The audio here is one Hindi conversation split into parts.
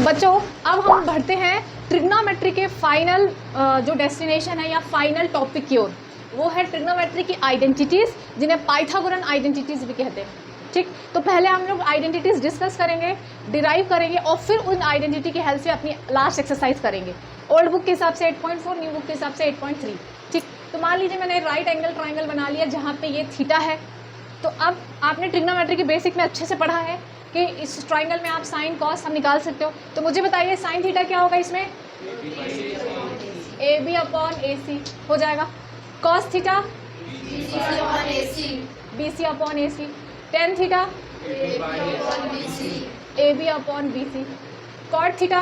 बच्चों अब हम बढ़ते हैं ट्रिग्नोमेट्री के फाइनल जो डेस्टिनेशन है या फाइनल टॉपिक की ओर, वो है ट्रिग्नोमेट्री की आइडेंटिटीज़, जिन्हें पाइथागोरन आइडेंटिटीज़ भी कहते हैं। ठीक, तो पहले हम लोग आइडेंटिटीज़ डिस्कस करेंगे, डिराइव करेंगे और फिर उन आइडेंटिटी की हेल्प से अपनी लास्ट एक्सरसाइज करेंगे। ओल्ड बुक के हिसाब से 8.4, न्यू बुक के हिसाब से 8.3। ठीक, तो मान लीजिए मैंने राइट एंगल ट्राइंगल बना लिया जहाँ पे ये थीटा है। तो अब आपने ट्रिग्नोमेट्री के बेसिक में अच्छे से पढ़ा है कि इस ट्राइंगल में आप साइन कॉस हम निकाल सकते हो। तो मुझे बताइए साइन थीटा क्या होगा इसमें? ए बी अपॉन ए सी हो जाएगा। Cos theta B C upon A C. Tan theta A B upon B C. Cot theta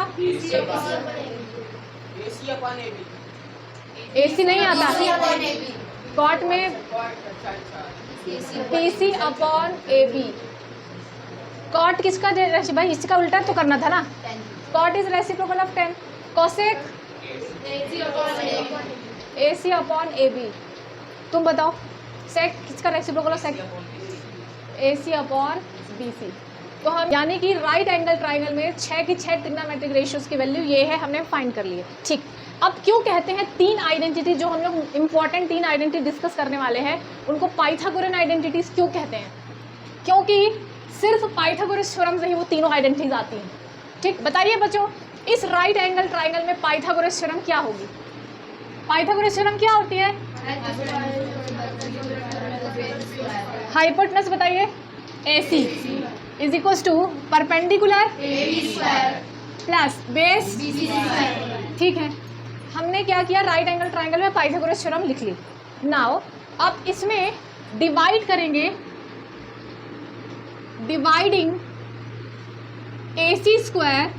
A C नहीं आता, कॉट में B C upon A B. Cot किसका भाई, इसका उल्टा तो करना था ना। Cot is reciprocal of 10। Cosec A C upon A B. तुम बताओ सेक किसका reciprocal of sec? A C upon B C. तो हम यानी कि राइट एंगल ट्राइंगल में 6 की 6 ट्रिग्नोमेट्रिक रेशियोज की वैल्यू ये है, हमने फाइंड कर ली है। ठीक, अब क्यों कहते हैं तीन आइडेंटिटी, जो हम लोग इंपॉर्टेंट तीन आइडेंटिटी डिस्कस करने वाले हैं उनको पाइथागोरन आइडेंटिटीज क्यों कहते हैं? क्योंकि सिर्फ पाइथागोरस थ्योरम से ही वो तीनों आइडेंटिटीज आती हैं। ठीक, बताइए बच्चों इस राइट एंगल ट्राइंगल में पाइथागोरस थ्योरम क्या होगी? पाइथागोरस थ्योरम क्या होती है? हाइपोटेनस बताइए। AC is equal to perpendicular plus base. ठीक है, हमने क्या किया, राइट एंगल ट्राइंगल में पाइथागोरस थ्योरम लिख ली। नाउ अब इसमें डिवाइड करेंगे, dividing AC square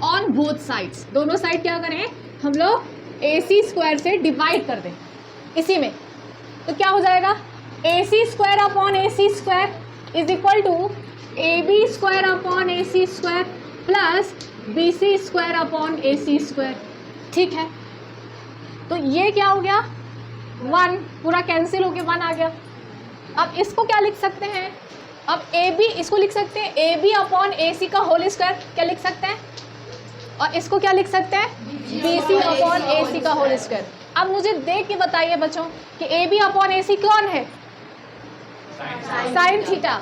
on both sides. दोनों साइड क्या करें हम लोग? AC स्क्वायर से डिवाइड कर दें इसी में। तो क्या हो जाएगा? AC square upon AC square is equal to AB square upon AC square plus BC square upon AC square. ठीक है, तो ये क्या हो गया? 1 पूरा कैंसिल हो गया, 1 आ गया। अब इसको क्या लिख सकते हैं? अब AB इसको लिख सकते हैं AB अपॉन AC का होल स्क्वायर, क्या लिख सकते हैं? और इसको क्या लिख सकते हैं? BC अपॉन AC का होल स्क्वायर। अब मुझे देख के बताइए बच्चों कि AB अपॉन AC कौन है? Sine theta.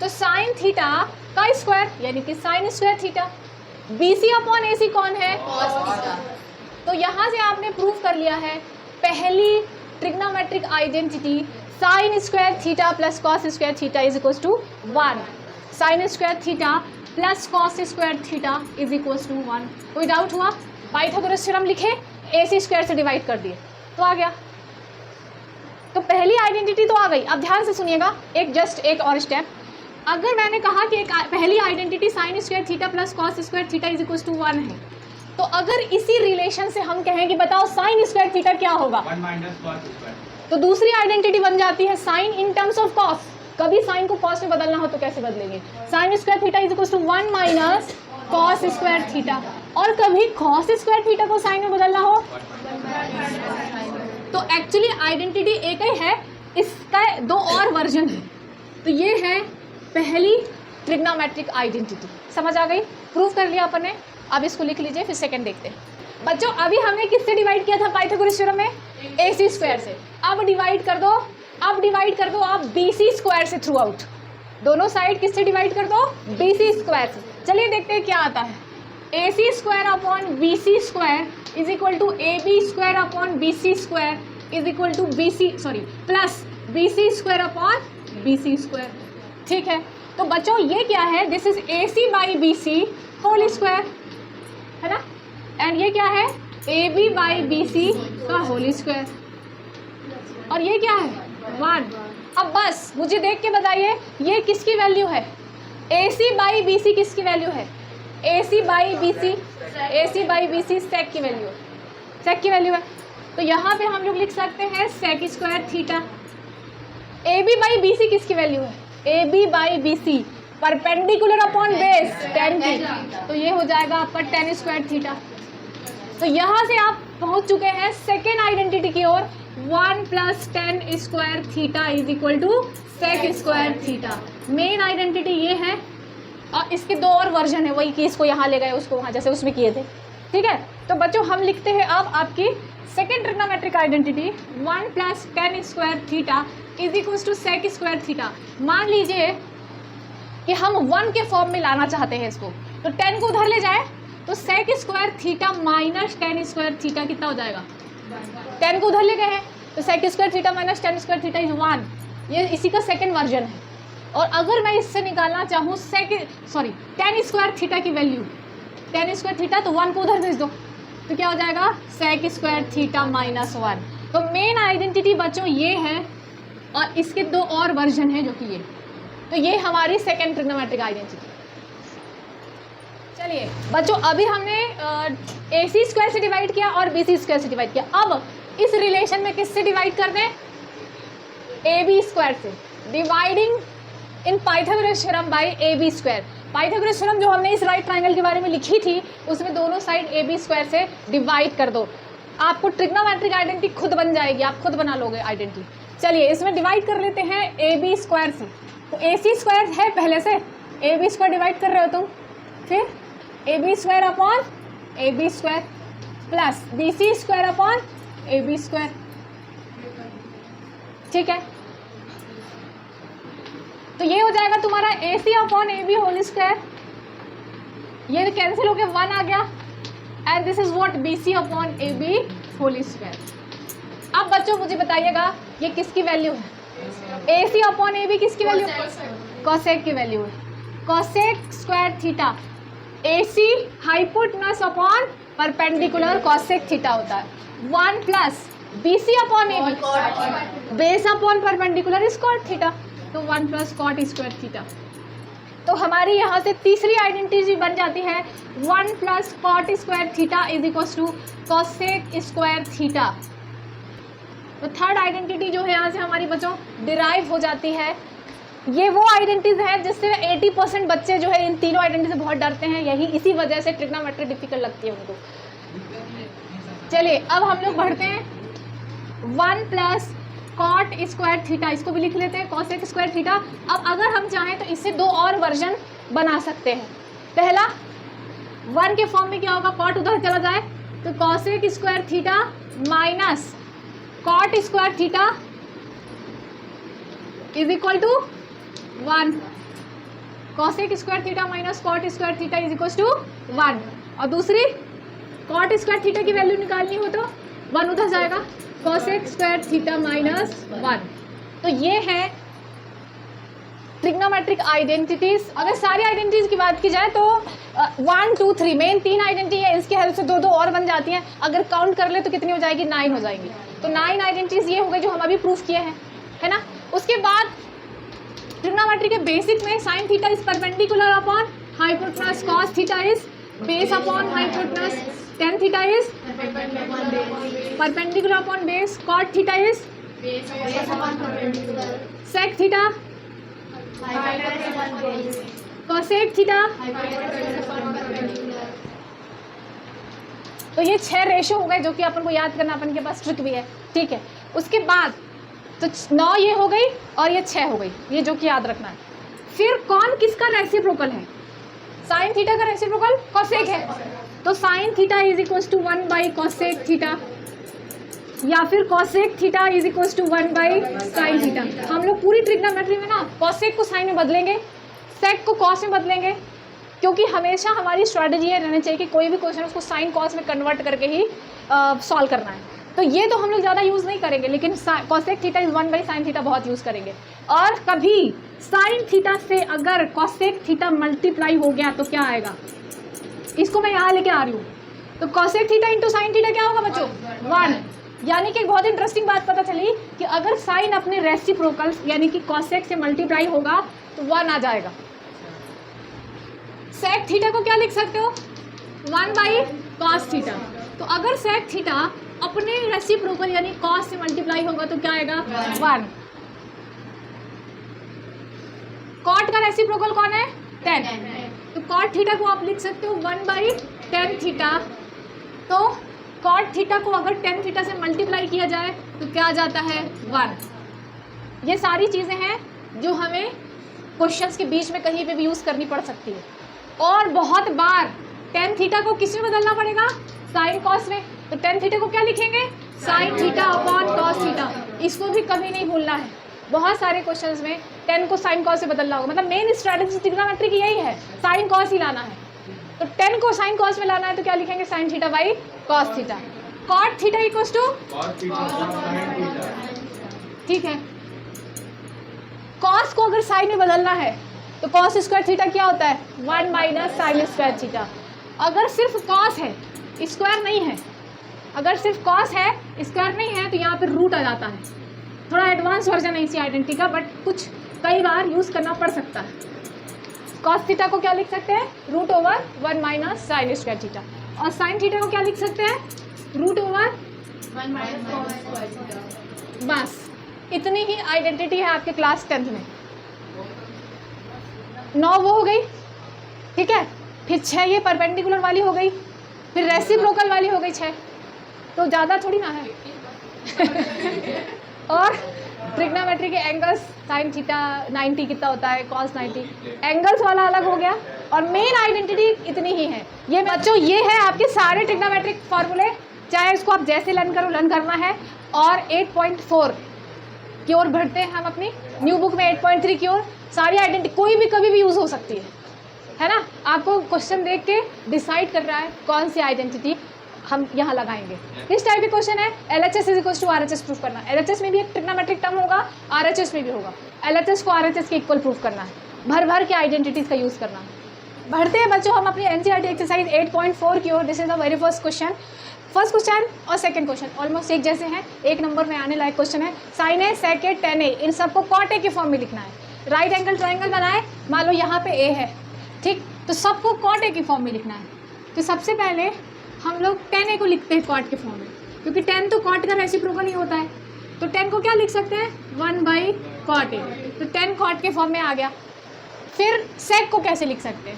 तो साइन थीटा का स्क्वायर यानी कि sign square theta. BC upon AC कौन है? तो यहाँ से आपने प्रूव कर लिया है पहली trigonometric identity, sine square theta plus cos square theta is equal to 1। Sine square theta plus cos square theta is equal to 1। कोई डाउट हुआ? पाइथागोरस थ्योरम लिखे, AC स्क्वायर से डिवाइड कर दिए तो आ गया। तो पहली आइडेंटिटी तो आ गई। अब ध्यान से सुनिएगा, एक और स्टेप। अगर मैंने कहा कि एक पहली identity sine square theta plus cos square theta is equal to 1 है, तो अगर इसी रिलेशन से हम कहें कि बताओ साइन स्क्वायर थीटा क्या होगा, 1 माइनस कॉस स्क्वायर, तो दूसरी आइडेंटिटी बन जाती है sine in terms of cos. कभी साइन को कॉस में बदलना हो तो कैसे बदलेंगे? Sine square theta is equal to 1 minus cos square theta. और कभी कॉस स्क्वायर थीटा को साइन में बदलना हो तो एक्चुअली आइडेंटिटी एक ही है, इसका 2 और वर्जन है। तो ये है पहली ट्रिग्नोमेट्रिक आइडेंटिटी। समझ आ गई? प्रूव कर लिया अपन ने। अब इसको लिख लीजिए, फिर सेकंड देखते हैं। बच्चों अभी हमने किससे डिवाइड किया था पाइथागोरस थ्योरम में? AC स्क्वायर से। अब डिवाइड कर दो, आप BC स्क्वायर से थ्रू आउट। दोनों साइड किससे डिवाइड कर दो? BC स्क्वायर से। चलिए देखते हैं क्या आता है। AC square upon BC square is equal to AB square upon BC square is equal to plus BC square upon BC square. ठीक है, तो बच्चों ये क्या है? This is AC by BC whole square, है ना? एंड ये क्या है? AB बाई BC का होल स्क्वायर। और ये क्या है? 1। अब बस मुझे देख के बताइए ये किसकी वैल्यू है? AC बाई BC किसकी वैल्यू है? AC बाई BC सेक की वैल्यू है, सेक की वैल्यू है। तो यहाँ पे हम लोग लिख सकते हैं sec square theta. AB by BC किसकी वैल्यू है? AB by BC perpendicular upon base 10 theta, तो ये हो जाएगा आपका 10 स्क्वायर थीटा। तो यहाँ से आप पहुँच चुके हैं सेकेंड आइडेंटिटी की ओर। 1 plus 10 square theta is equal to sec square theta. Main identity ये है, और इसके दो और वर्जन है, वही कि इसको यहाँ ले गए उसको वहाँ, जैसे उसमें किए थे। ठीक है, तो बच्चों हम लिखते हैं अब आपकी second trigonometric identity 1 + tan square theta is equals to sec square theta. मान लीजिए कि हम 1 के फॉर्म में लाना चाहते हैं इसको, तो 10 को उधर ले जाए तो sec square theta minus tan square theta कितना हो जाएगा, 10 को उधर ले गए हैं तो sec square theta minus tan square theta is 1। ये इसी का सेकेंड वर्जन है। और अगर मैं इससे निकालना चाहूँ tan स्क्वायर थीटा की वैल्यू, tan स्क्वायर थीटा, तो 1 को उधर भेज दो तो क्या हो जाएगा, सेक स्क्वायर थीटा माइनस 1। तो मेन आइडेंटिटी बच्चों ये है, और इसके दो और वर्जन है जो कि ये, तो ये हमारी सेकेंड ट्रिग्नोमेट्रिक आइडेंटिटी। चलिए बच्चों, अभी हमने AC स्क्वायर से डिवाइड किया और BC स्क्वायर से डिवाइड किया। अब इस रिलेशन में किससे डिवाइड कर दें, AB स्क्वायर से। Dividing in Pythagoras theorem by AB square. Pythagoras theorem जो हमने इस राइट ट्रायंगल के बारे में लिखी थी, उसमें दोनों साइड AB स्क्वायर से डिवाइड कर दो, आपको ट्रिग्नोमेट्रिक आइडेंटिटी खुद बन जाएगी, आप खुद बना लोगे आइडेंटिटी। चलिए इसमें डिवाइड कर लेते हैं AB स्क्वायर से। तो AC स्क्वायर है पहले से, AB स्क्वायर डिवाइड कर रहे हो तुम, फिर AB square upon AB square plus BC square upon AB square. ठीक है, तो ये हो जाएगा तुम्हारा AC upon AB whole square, ये कैंसिल होके 1 आ गया, and this is what BC upon AB whole square. अब बच्चों मुझे बताइएगा ये किसकी वैल्यू है, AC अपॉन AB किसकी वैल्यू, कॉसेक की वैल्यू है। Cosec square theta, AC hypotenuse upon perpendicular cosec theta होता है, 1 plus BC upon AB base upon perpendicular square theta, तो 1 प्लस कॉट स्क्वायर थीटा। तो हमारी यहाँ से तीसरी आइडेंटिटी बन जाती है 1 plus cot square theta is equals to cosec square theta. तो थर्ड आइडेंटिटी जो है यहाँ से हमारी बच्चों डिराइव हो जाती है। ये वो आइडेंटिटीज हैं जिससे 80% बच्चे जो है इन तीनों आइडेंटिटी से बहुत डरते हैं, यही इसी वजह से ट्रिग्नोमेट्री डिफिकल्ट लगती है उनको। चलिए अब हम लोग बढ़ते हैं 1 प्लस कॉट स्क्वायर थीटा, इसको भी लिख लेते हैं कॉसेक स्क्वायर थीटा। अब अगर हम चाहें तो इससे दो और वर्जन बना सकते हैं। पहला 1 के फॉर्म में क्या होगा, कॉट उधर चला जाए तो cosec square theta minus cot square theta is equal to 1। Cosec square theta minus cot square theta is equal to 1। और दूसरी कॉट स्क्वायर थीटा की वैल्यू निकालनी हो तो 1 उधर जाएगा, कॉसेक स्क्वायर थीटा माइनस 1। तो ये है ट्रिग्नोमेट्रिक आइडेंटिटीज। अगर सारी आइडेंटिटीज की बात की जाए तो 1 2 3 मेन 3 आइडेंटिटी है, इसकी हेल्प से दो और बन जाती हैं। अगर काउंट कर ले तो कितनी हो जाएगी, 9 हो जाएंगी। तो 9 आइडेंटिटीज ये हो गई जो हम अभी प्रूफ किए हैं, है ना। उसके बाद ट्रिग्नोमेट्री के बेसिक में sine theta is perpendicular upon hypotenuse, cos theta is base upon hypotenuse, tan theta is perpendicular upon base, cot theta is sec theta, cosec theta. तो ये 6 रेशो हो गए जो कि अपन को याद करना, अपन के पास ट्रिक भी है, ठीक है। उसके बाद तो 9 ये हो गई और ये 6 हो गई, ये जो कि याद रखना है। फिर कौन किसका रेसिप्रोकल है, साइन थीटा का रेसिप्रोकल कोसेक है, तो sine theta is equal to 1 by cosec theta, या फिर cosec theta is equal to 1 by sine theta. हम लोग पूरी ट्रिग्नोमेट्री में ना कोसेक को साइन में बदलेंगे, सेक को कॉस में बदलेंगे, क्योंकि हमेशा हमारी स्ट्रैटेजी ये रहनी चाहिए कि कोई भी क्वेश्चन उसको साइन कॉस में कन्वर्ट करके ही सॉल्व करना है। तो ये तो हम लोग ज़्यादा यूज़ नहीं करेंगे, लेकिन cosec theta is 1 by sine theta बहुत यूज़ करेंगे। और कभी साइन थीटा से अगर कोसेक थीटा मल्टीप्लाई हो गया तो क्या आएगा, इसको मैं यहाँ लेके आ रही हूँ। तो cosec theta into sine theta क्या होगा बच्चों, 1। यानी कि एक बहुत इंटरेस्टिंग बात पता चली कि अगर साइन अपने रेसिप्रोकल यानी कि कोसेक से मल्टीप्लाई होगा तो 1 आ जाएगा। सेक थीटा को क्या लिख सकते हो, 1 बाई कॉस थीटा। तो अगर सेक थीटा अपने रेसिप्रोकल यानी कॉस से मल्टीप्लाई होगा तो क्या आएगा, 1। कॉट का रेसिप्रोकल कौन है, 10। तो कॉट थीटा को आप लिख सकते हो 1 बाई टेन थीटा। तो कॉट थीटा को अगर टेन थीटा से मल्टीप्लाई किया जाए तो क्या आ जाता है, 1। ये सारी चीज़ें हैं जो हमें क्वेश्चंस के बीच में कहीं पे भी यूज़ करनी पड़ सकती है। और बहुत बार टेन थीटा को किस में बदलना पड़ेगा, साइन कॉस में। तो टेन थीटा को क्या लिखेंगे, sine theta upon cos theta. इसको भी कभी नहीं भूलना है। बहुत सारे क्वेश्चंस में टेन को साइन कॉस से बदलना होगा, मतलब मेन स्ट्रैटेजी ट्रिग्नोमेट्री की यही है, साइन कॉस ही लाना है। तो टेन को साइन कॉस में लाना है तो क्या लिखेंगे, sine theta by cos theta. Cot theta equals to, ठीक है, कॉस को अगर साइन में बदलना है तो कॉस स्क्वायर थीटा क्या होता है, 1 माइनस साइन स्क्वायर थीटा। अगर सिर्फ कॉस है, स्क्वायर नहीं है, अगर सिर्फ कॉस है स्क्वायर नहीं है, तो यहाँ पे रूट आ जाता है। थोड़ा एडवांस वर्जन है इसी आइडेंटिटी का, बट कुछ कई बार यूज़ करना पड़ सकता है। कॉस थीटा को क्या लिख सकते हैं, root over 1 minus sine square theta. और साइन थीटा को क्या लिख सकते हैं, root over 1 minus cos square theta. बस इतनी ही आइडेंटिटी है आपके क्लास 10th में। 9 वो हो गई, ठीक है। फिर 6 ये परपेंडिकुलर वाली हो गई, फिर रेसिप्रोकल वाली हो गई 6, तो ज़्यादा थोड़ी ना है। और ट्रिग्नोमेट्री के एंगल्स, साइन थीटा 90 कितना होता है, कॉस 90, एंगल्स वाला अलग हो गया। और मेन आइडेंटिटी इतनी ही है। ये बच्चों ये है आपके सारे ट्रिग्नोमेट्रिक फार्मूले, चाहे इसको आप जैसे लर्न करो, लर्न करना है। और 8.4 की ओर बढ़ते हैं हम अपनी न्यू बुक में, 8.3 की ओर। सारी आइडेंटिटी कोई भी कभी भी यूज़ हो सकती है ना। आपको क्वेश्चन देख के डिसाइड कर रहा है कौन सी आइडेंटिटी हम यहाँ लगाएंगे। किस टाइप के क्वेश्चन है, LHS is equal to RHS proof करना। LHS में भी एक ट्रिग्नोमेट्रिक टर्म होगा, RHS में भी होगा। LHS को RHS के इक्वल प्रूफ करना है, भर भर के आइडेंटिटीज का यूज़ करना है। बढ़ते हैं बच्चों हम अपनी NCERT एक्सरसाइज 8.4 की ओर। This is the very first question. First question और सेकंड क्वेश्चन ऑलमोस्ट एक जैसे हैं, 1 नंबर में आने लायक क्वेश्चन है। Sine A, sec A, tan A, इन सबको कॉट ए के फॉर्म में लिखना है। राइट एंगल ट्राइंगल बनाए, मान लो यहाँ पे ए है, ठीक, तो सबको कॉट ए के फॉर्म में लिखना है। तो सबसे पहले हम लोग 10a को लिखते हैं कॉट के फॉर्म में, क्योंकि 10 तो कॉट का रेसिप्रोकल ही होता है। तो 10 को क्या लिख सकते हैं, 1 बाई कॉट ए। तो 10 कॉट के फॉर्म में आ गया। फिर सेक को कैसे लिख सकते हैं,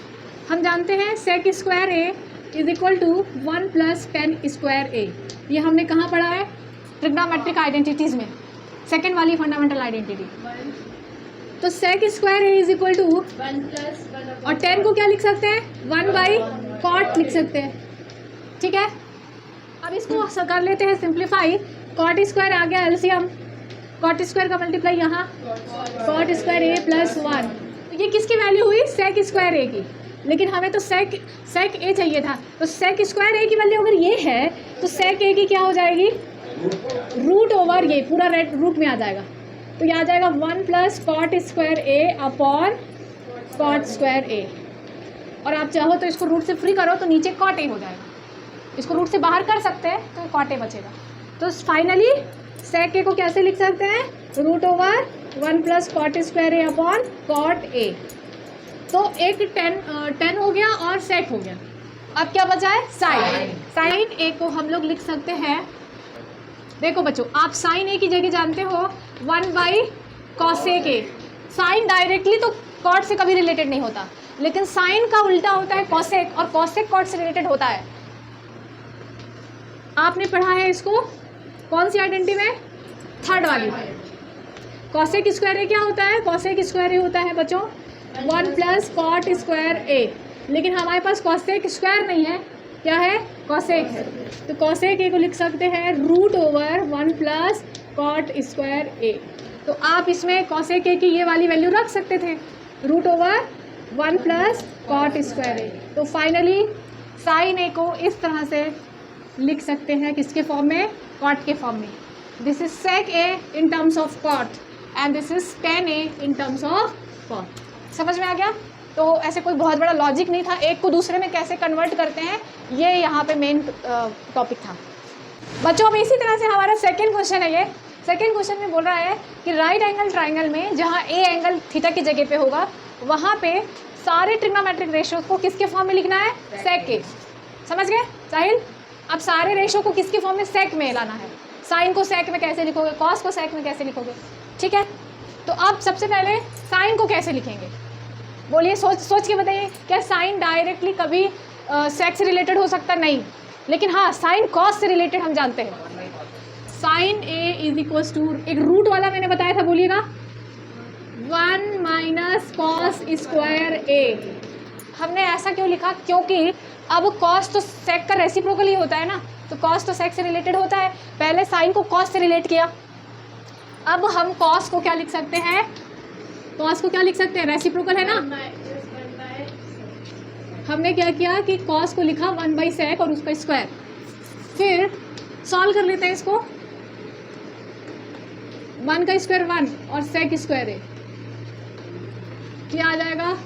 हम जानते हैं sec square A is equal to 1 plus 10 square A. ये हमने कहाँ पढ़ा है, ट्रिग्नोमेट्रिक आइडेंटिटीज़ में, सेकेंड वाली फंडामेंटल आइडेंटिटी। तो sec square A is equal to 1 plus 1, और 10 को क्या लिख सकते हैं, 1 बाई कॉट लिख सकते हैं, ठीक है। अब इसको कर लेते हैं सिंप्लीफाई। कॉट स्क्वायर आ गया एलसीएम, कॉट स्क्वायर का मल्टीप्लाई यहाँ, कॉट स्क्वायर ए प्लस 1। ये किसकी वैल्यू हुई, सेक स्क्वायर ए की, लेकिन हमें तो सेक ए चाहिए था। तो सेक स्क्वायर ए की वैल्यू अगर ये है तो सेक ए की क्या हो जाएगी, रूट ओवर ये पूरा रेड रूट में आ जाएगा। तो ये आ जाएगा 1 plus cot square A upon cot square ए। और आप चाहो तो इसको रूट से फ्री करो तो नीचे कॉट ए हो जाएगा। इसको रूट से बाहर कर सकते हैं तो कॉट ए बचेगा। तो फाइनली सेक ए को कैसे लिख सकते हैं, root over 1 plus cot square A upon cot A. तो एक 10 हो गया और सेक हो गया। अब क्या बचा है, साइन। साइन ए को हम लोग लिख सकते हैं, देखो बच्चों आप साइन ए की जगह जानते हो 1 by cosec A. Sine directly तो कॉट से कभी रिलेटेड नहीं होता, लेकिन साइन का उल्टा होता है कॉसेक, और कॉसेक कॉट से रिलेटेड होता है। आपने पढ़ा है इसको कौन सी आइडेंटिटी में, थर्ड वाली। कॉसेक स्क्वायर ए क्या होता है, कॉसेक स्क्वायर ए होता है बच्चों 1 प्लस कॉट स्क्वायर ए, लेकिन हमारे पास कॉसेक स्क्वायर नहीं है, क्या है, कॉसेक है। तो कॉसेक ए को लिख सकते हैं root over 1 plus cot square A. तो आप इसमें कॉसेक ए की ये वाली वैल्यू रख सकते थे, root over 1 plus cot square A. तो फाइनली साइन ए को इस तरह से लिख सकते हैं, किसके फॉर्म में, कॉट के फॉर्म में। This is sec A in terms of cot and this is tan A in terms of cot. समझ में आ गया। तो ऐसे कोई बहुत बड़ा लॉजिक नहीं था, एक को दूसरे में कैसे कन्वर्ट करते हैं, ये यहाँ पे मेन टॉपिक था बच्चों। अब इसी तरह से हमारा सेकंड क्वेश्चन है। ये सेकंड क्वेश्चन में बोल रहा है कि राइट एंगल ट्राइंगल में जहाँ ए एंगल थीटा की जगह पे होगा, वहाँ पे सारे ट्रिग्नोमेट्रिक रेशियोज को किसके फॉर्म में लिखना है, सेक के। समझ गए साहिल। अब सारे रेशियो को किसके फॉर्म में, सेक में लाना है। साइन को सेक में कैसे लिखोगे, कॉस को सेक में कैसे लिखोगे, ठीक है। तो अब सबसे पहले साइन को कैसे लिखेंगे, बोलिए, सोच के बताइए। क्या साइन डायरेक्टली कभी सेक से रिलेटेड हो सकता, नहीं, लेकिन हाँ साइन कॉस से रिलेटेड हम जानते हैं। Sine A is equals to, एक रूट वाला मैंने बताया था, बोलिएगा 1 माइनस कॉस स्क्वायर ए। हमने ऐसा क्यों लिखा? क्योंकि अब कॉस तो सेक का रेसिप्रोकल ही होता है ना, तो कॉस तो सेक से रिलेटेड होता है। पहले साइन को कॉस से रिलेट किया, अब हम कॉस को क्या लिख सकते हैं? कॉस को क्या लिख सकते हैं? रेसिप्रोकल है ना। हमने क्या किया कि कॉस को लिखा 1/sec और उसका स्क्वायर। फिर सॉल्व कर लेते हैं इसको। 1 का स्क्वायर 1 और सेक स्क्वायर है, क्या आ जाएगा?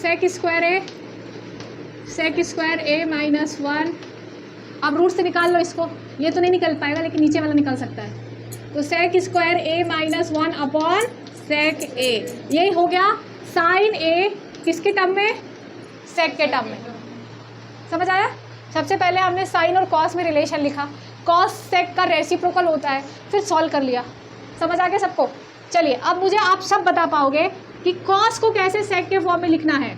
सेक स्क्वायर ए माइनस 1। अब रूट से निकाल लो इसको, ये तो नहीं निकल पाएगा लेकिन नीचे वाला निकल सकता है। तो सेक स्क्वायर ए माइनस 1 अपॉन सेक ए, यही हो गया साइन ए किसके टर्म में? सेक के टर्म में। समझ आया? सबसे पहले हमने साइन और कॉस में रिलेशन लिखा, कॉस सेक का रेसिप्रोकल होता है, फिर सॉल्व कर लिया। समझ आ गया सबको? चलिए अब मुझे आप सब बता पाओगे कि कॉस को कैसे सेक के फॉर्म में लिखना है।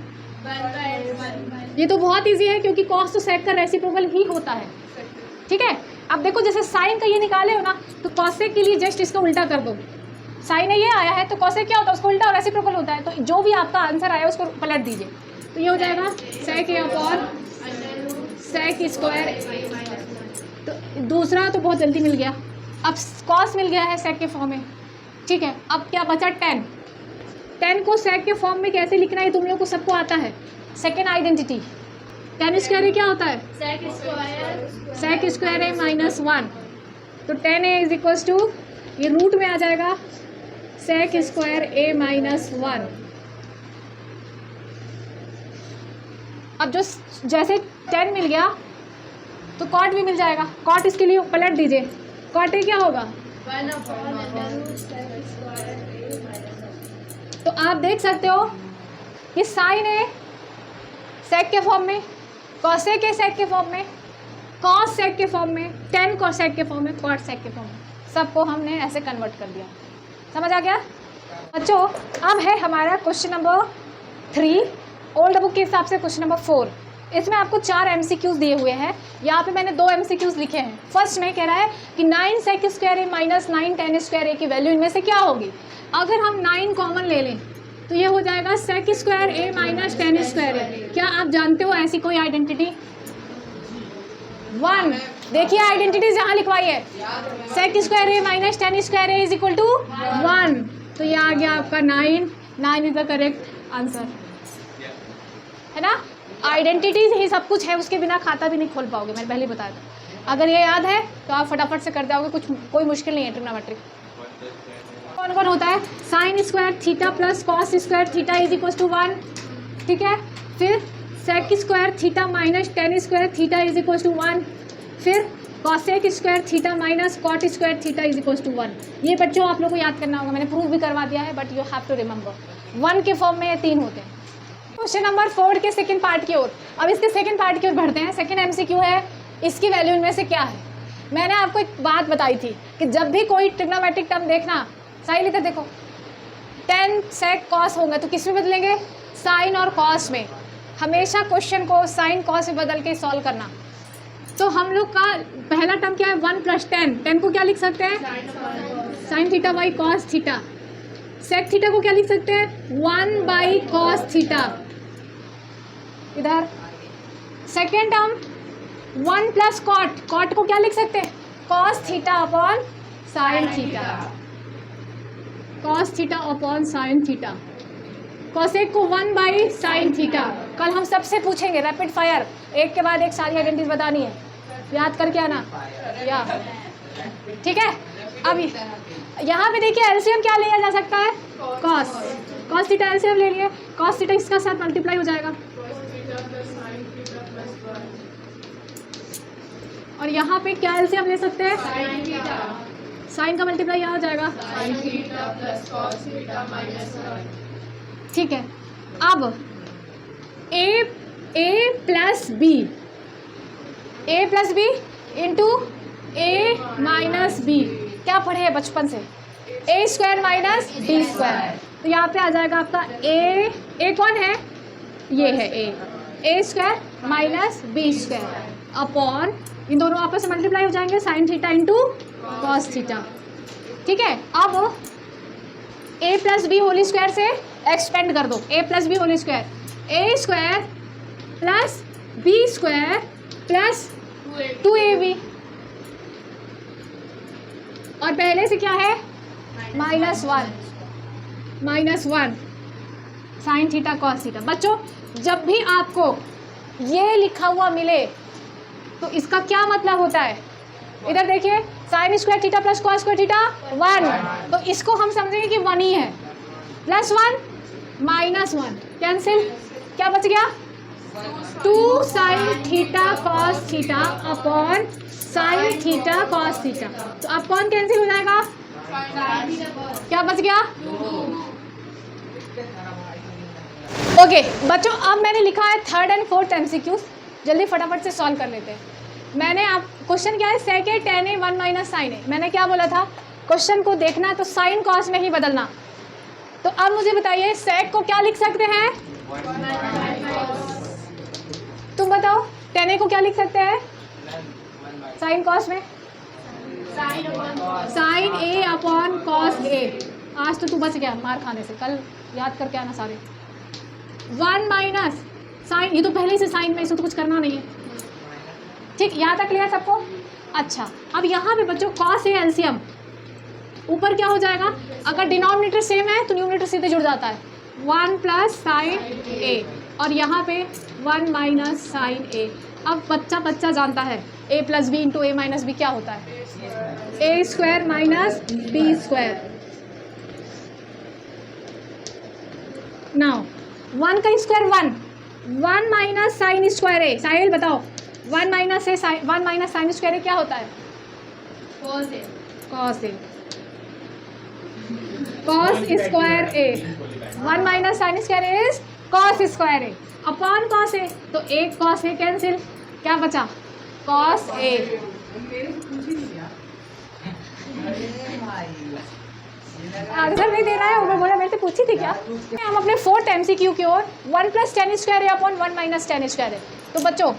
ये तो बहुत इजी है क्योंकि कॉस तो सेक का रेसिप्रोकल ही होता है। ठीक है, अब देखो जैसे साइन का ये निकाले हो ना, तो कॉसेक के लिए जस्ट इसका उल्टा कर दो। साइन ये आया है तो कॉसेक क्या होता है? उसको उल्टा और रेसिप्रोकल होता है। तो जो भी आपका आंसर आया उसको पलट दीजिए, तो ये हो जाएगा सेक ए अपॉन सेक स्क्वायर। तो दूसरा तो बहुत जल्दी मिल गया। अब कॉस मिल गया है सेक के फॉर्म में। ठीक है, अब क्या बचा? 10 को सेक के फॉर्म में कैसे लिखना है तुम लोग को सबको आता है। सेकेंड आइडेंटिटी 10 स्क्वायर क्या होता है? सेक स्क्वायर ए माइनस 1। तो 10 ए इज इक्वल टू, ये रूट में आ जाएगा सेक स्क्वायर ए माइनस 1। अब जो जैसे 10 मिल गया तो कॉट भी मिल जाएगा। कॉट इसके लिए पलट दीजिए, कॉट ए क्या होगा? तो आप देख सकते हो ये साइन है सेक के फॉर्म में, कॉसेक है सेक के फॉर्म में, कॉस सेक के फॉर्म में, 10 कॉस सेक के फॉर्म में, कॉट सेक के फॉर्म में। सबको हमने ऐसे कन्वर्ट कर दिया। समझ आ गया बच्चों? अब है हमारा क्वेश्चन नंबर 3, ओल्ड बुक के हिसाब से क्वेश्चन नंबर 4। इसमें आपको 4 MCQs दिए हुए हैं। यहाँ पे मैंने 2 MCQs लिखे हैं। फर्स्ट में कह रहा है कि 9 सेक स्क्वायर ए माइनस 9 10 स्क्वायर ए की वैल्यू इनमें से क्या होगी? अगर हम 9 कॉमन ले लें तो ये हो जाएगा सेक square A minus 10 square A. क्या आप जानते हो ऐसी कोई आइडेंटिटी? 1। देखिए आइडेंटिटीज यहाँ लिखवाई है, sec square A minus 10 square A is equal to 1। तो ये आ गया आपका 9 इज द करेक्ट आंसर, है ना। आइडेंटिटीज ही सब कुछ है, उसके बिना खाता भी नहीं खोल पाओगे, मैंने पहले बताया था। अगर ये याद है तो आप फटाफट से कर जाओगे, कोई मुश्किल नहीं है ट्रिग्नोमेट्री। कौन कौन होता है? Sine square theta plus cos square theta is equal to 1। ठीक है, फिर sec square theta minus 10 square theta is equal to 1। फिर cosec square theta minus cot square theta is equal to 1। ये बच्चों आप लोग को याद करना होगा, मैंने प्रूफ भी करवा दिया है, but you have to remember 1 के फॉर्म में ये 3 होते हैं। क्वेश्चन नंबर 4 के सेकंड पार्ट की ओर। अब इसके सेकंड पार्ट की ओर बढ़ते हैं। सेकंड MCQ है, इसकी वैल्यू इनमें से क्या है? मैंने आपको एक बात बताई थी कि जब भी कोई ट्रिग्नोमेट्रिक टर्म देखना, सही लेकर देखो, 10 सेक कॉस होगा तो किस में बदलेंगे? साइन और कॉस में। हमेशा क्वेश्चन को साइन कॉस में बदल के सॉल्व करना। तो हम लोग का पहला टर्म क्या है? 1 + 10। 10 को क्या लिख सकते हैं? Sine theta by cos theta. Sec theta को क्या लिख सकते हैं? 1 / कॉस थीटा। इधर सेकेंड टर्म 1 + कॉट। कॉट को क्या लिख सकते हैं? Cos theta upon sine theta. Cos theta upon sine theta. Cosec को 1 / साइन थीटा। कल हम सबसे पूछेंगे रैपिड फायर, एक के बाद एक सारी आइडेंटिटीज बतानी है, याद करके आना। या ठीक है, अब यहाँ पे देखिए एलसीएम क्या लिया जा सकता है? कॉस थीटा एलसीएम ले लिए, कॉस थीटा इसका साथ मल्टीप्लाई हो जाएगा, और यहाँ पे क्या एलसीएम ले सकते हैं? साइन का मल्टीप्लाई यहाँ हो जाएगा। ठीक है, अब a plus B into a minus B, क्या पढ़े हैं बचपन से? a square minus B square. तो यहाँ पे आ जाएगा आपका a कौन है? ये है a square minus B square upon, इन दोनों आपस में मल्टीप्लाई हो जाएंगे, sine theta into cos theta. ठीक है, अब A plus B whole square से एक्सपेंड कर दो, A plus B whole square, A square plus B square plus 2ab, और पहले से क्या है -1 साइन थीटा कॉस थीटा। बच्चों जब भी आपको ये लिखा हुआ मिले तो इसका क्या मतलब होता है, इधर देखिए sign square theta plus cos square theta 1, तो इसको हम समझेंगे कि 1 ही है, +1 -1 कैंसिल, क्या बच गया 2 sign theta cos theta upon sine theta cos theta, तो अब कौन कैंसिल हो जाएगा, क्या बच गया। ओके बच्चों अब मैंने लिखा है 3rd and 4th MCQ, जल्दी फटाफट से सॉल्व कर लेते हैं। मैंने आप क्वेश्चन क्या है sec a tan a 1 - sin a, मैंने क्या बोला था, क्वेश्चन को देखना है तो साइन कॉस में ही बदलना। तो अब मुझे बताइए sec को क्या लिख सकते हैं, तुम बताओ tan a को क्या लिख सकते हैं साइन कॉस में, sine a upon cos a। आज तो तू बच गया मार खाने से, कल याद करके आना सारे। 1 माइनस साइन, ये तो पहले से साइन में, इसको तो कुछ करना नहीं है, ठीक, यहाँ तक क्लियर सबको। अच्छा अब यहाँ पे बच्चों कॉस ए एलसीएम, ऊपर क्या हो जाएगा, अगर डिनोमिनेटर सेम है तो न्यूमरेटर सीधे जुड़ जाता है, 1 प्लस साइन ए, और यहाँ पे 1 माइनस साइन ए। अब बच्चा जानता है a plus B into A minus B क्या होता है, A square minus B square. Now 1 का square 1 minus sine square A, Sahil बताओ 1 माइनस साइन स्क्वायर ए क्या होता है, cos A, cos square A, 1 minus sine square is cos square A upon cos A, तो एक कॉस ए कैंसिल, क्या बचा कॉस ए। आंसर नहीं दे रहा है, ऊपर बोला मेरे से पूछी थी क्या। हम अपने 4th MCQ की ओर 1 plus tan square A upon 1 minus tan square A. तो बच्चों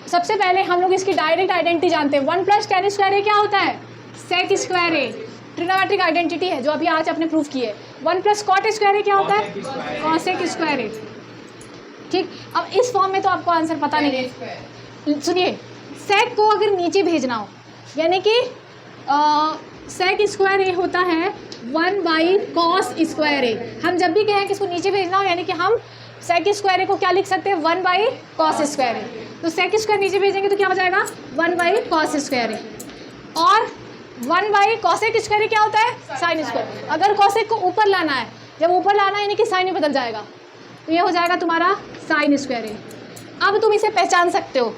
सबसे पहले हम लोग इसकी डायरेक्ट आइडेंटिटी जानते हैं, 1 प्लस tan स्क्वायर ए क्या होता है, सेक स्क्वायर ए, ट्रिग्नोमेट्रिक आइडेंटिटी है जो अभी आज आपने प्रूफ की है। 1 प्लस कॉट स्क्वायर ए क्या होता है, कॉसेक स्क्वायर ए, ठीक। अब इस फॉर्म में तो आपको आंसर पता नहीं है, सुनिए सेक को अगर नीचे भेजना हो, यानी कि सेक स्क्वायर ए होता है 1 बाई कॉस स्क्वायर ए। हम जब भी कहें कि इसको नीचे भेजना हो, यानी कि हम सेक स्क्वायर ए को क्या लिख सकते हैं, 1 बाई कॉस स्क्वायर ए। तो सेक स्क्वायर नीचे भेजेंगे तो क्या हो जाएगा 1 बाई कॉस स्क्वायर ए, और 1 बाई कॉसेक स्क्वायर ए क्या होता है, साइन स्क्वायर। अगर कॉसेक को ऊपर लाना है, जब ऊपर लाना है यानी कि साइन में बदल जाएगा, तो ये हो जाएगा तुम्हारा साइन स्क्वायर ए। अब तुम इसे पहचान सकते हो,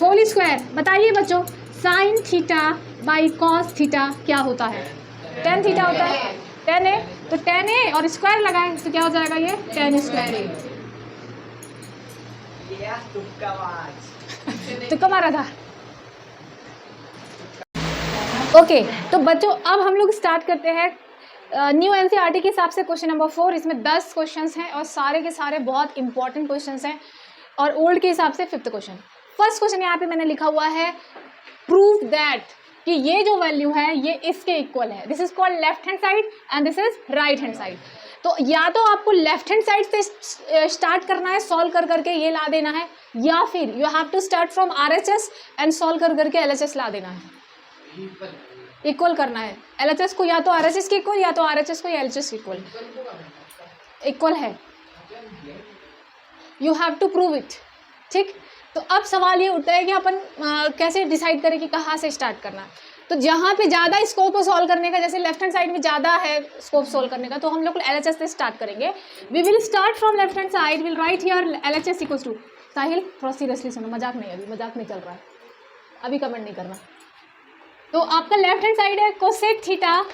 होल स्क्वायर। बताइए बच्चों sine theta by cos theta क्या होता है, टेन थीटा होता है, टेन ए, तो टेन ए और स्क्वायर लगाएं तो क्या हो जाएगा ये टेन स्क्वायर ए। तुक्का मारा था। ओके तो बच्चों अब हम लोग स्टार्ट करते हैं न्यू एनसीईआरटी के हिसाब से क्वेश्चन नंबर 4। इसमें 10 क्वेश्चंस हैं और सारे के सारे बहुत इंपॉर्टेंट क्वेश्चंस हैं, और ओल्ड के हिसाब से 5th क्वेश्चन। फर्स्ट क्वेश्चन यहाँ पे मैंने लिखा हुआ है प्रूव दैट, कि ये जो वैल्यू है ये इसके इक्वल है। This is called left hand side and this is right hand side. तो या तो आपको लेफ्ट हैंड साइड से स्टार्ट करना है, सॉल्व कर करके ये ला देना है, या फिर you have to start from RHS and solve कर करके एलएचएस ला देना है, इक्वल करना है। एलएचएस को या तो आरएचएस के इक्वल, या तो आरएचएस को एलएचएस के इक्वल, इक्वल है, you have to prove it, ठीक। तो अब सवाल ये उठता है कि अपन कैसे डिसाइड करें कि कहाँ से स्टार्ट करना है। तो जहाँ पे ज़्यादा स्कोप है सॉल्व करने का, जैसे लेफ्ट हैंड साइड में ज़्यादा है स्कोप सॉल्व करने का, तो हम लोग एलएचएस से स्टार्ट करेंगे। We will start from left hand side, will right here LHS equals to, Sahil थोड़ा सीरियसली सुनो, मजाक नहीं, अभी मजाक नहीं चल रहा है, अभी कमेंट नहीं करना। तो आपका लेफ्ट हैंड साइड है cosec theta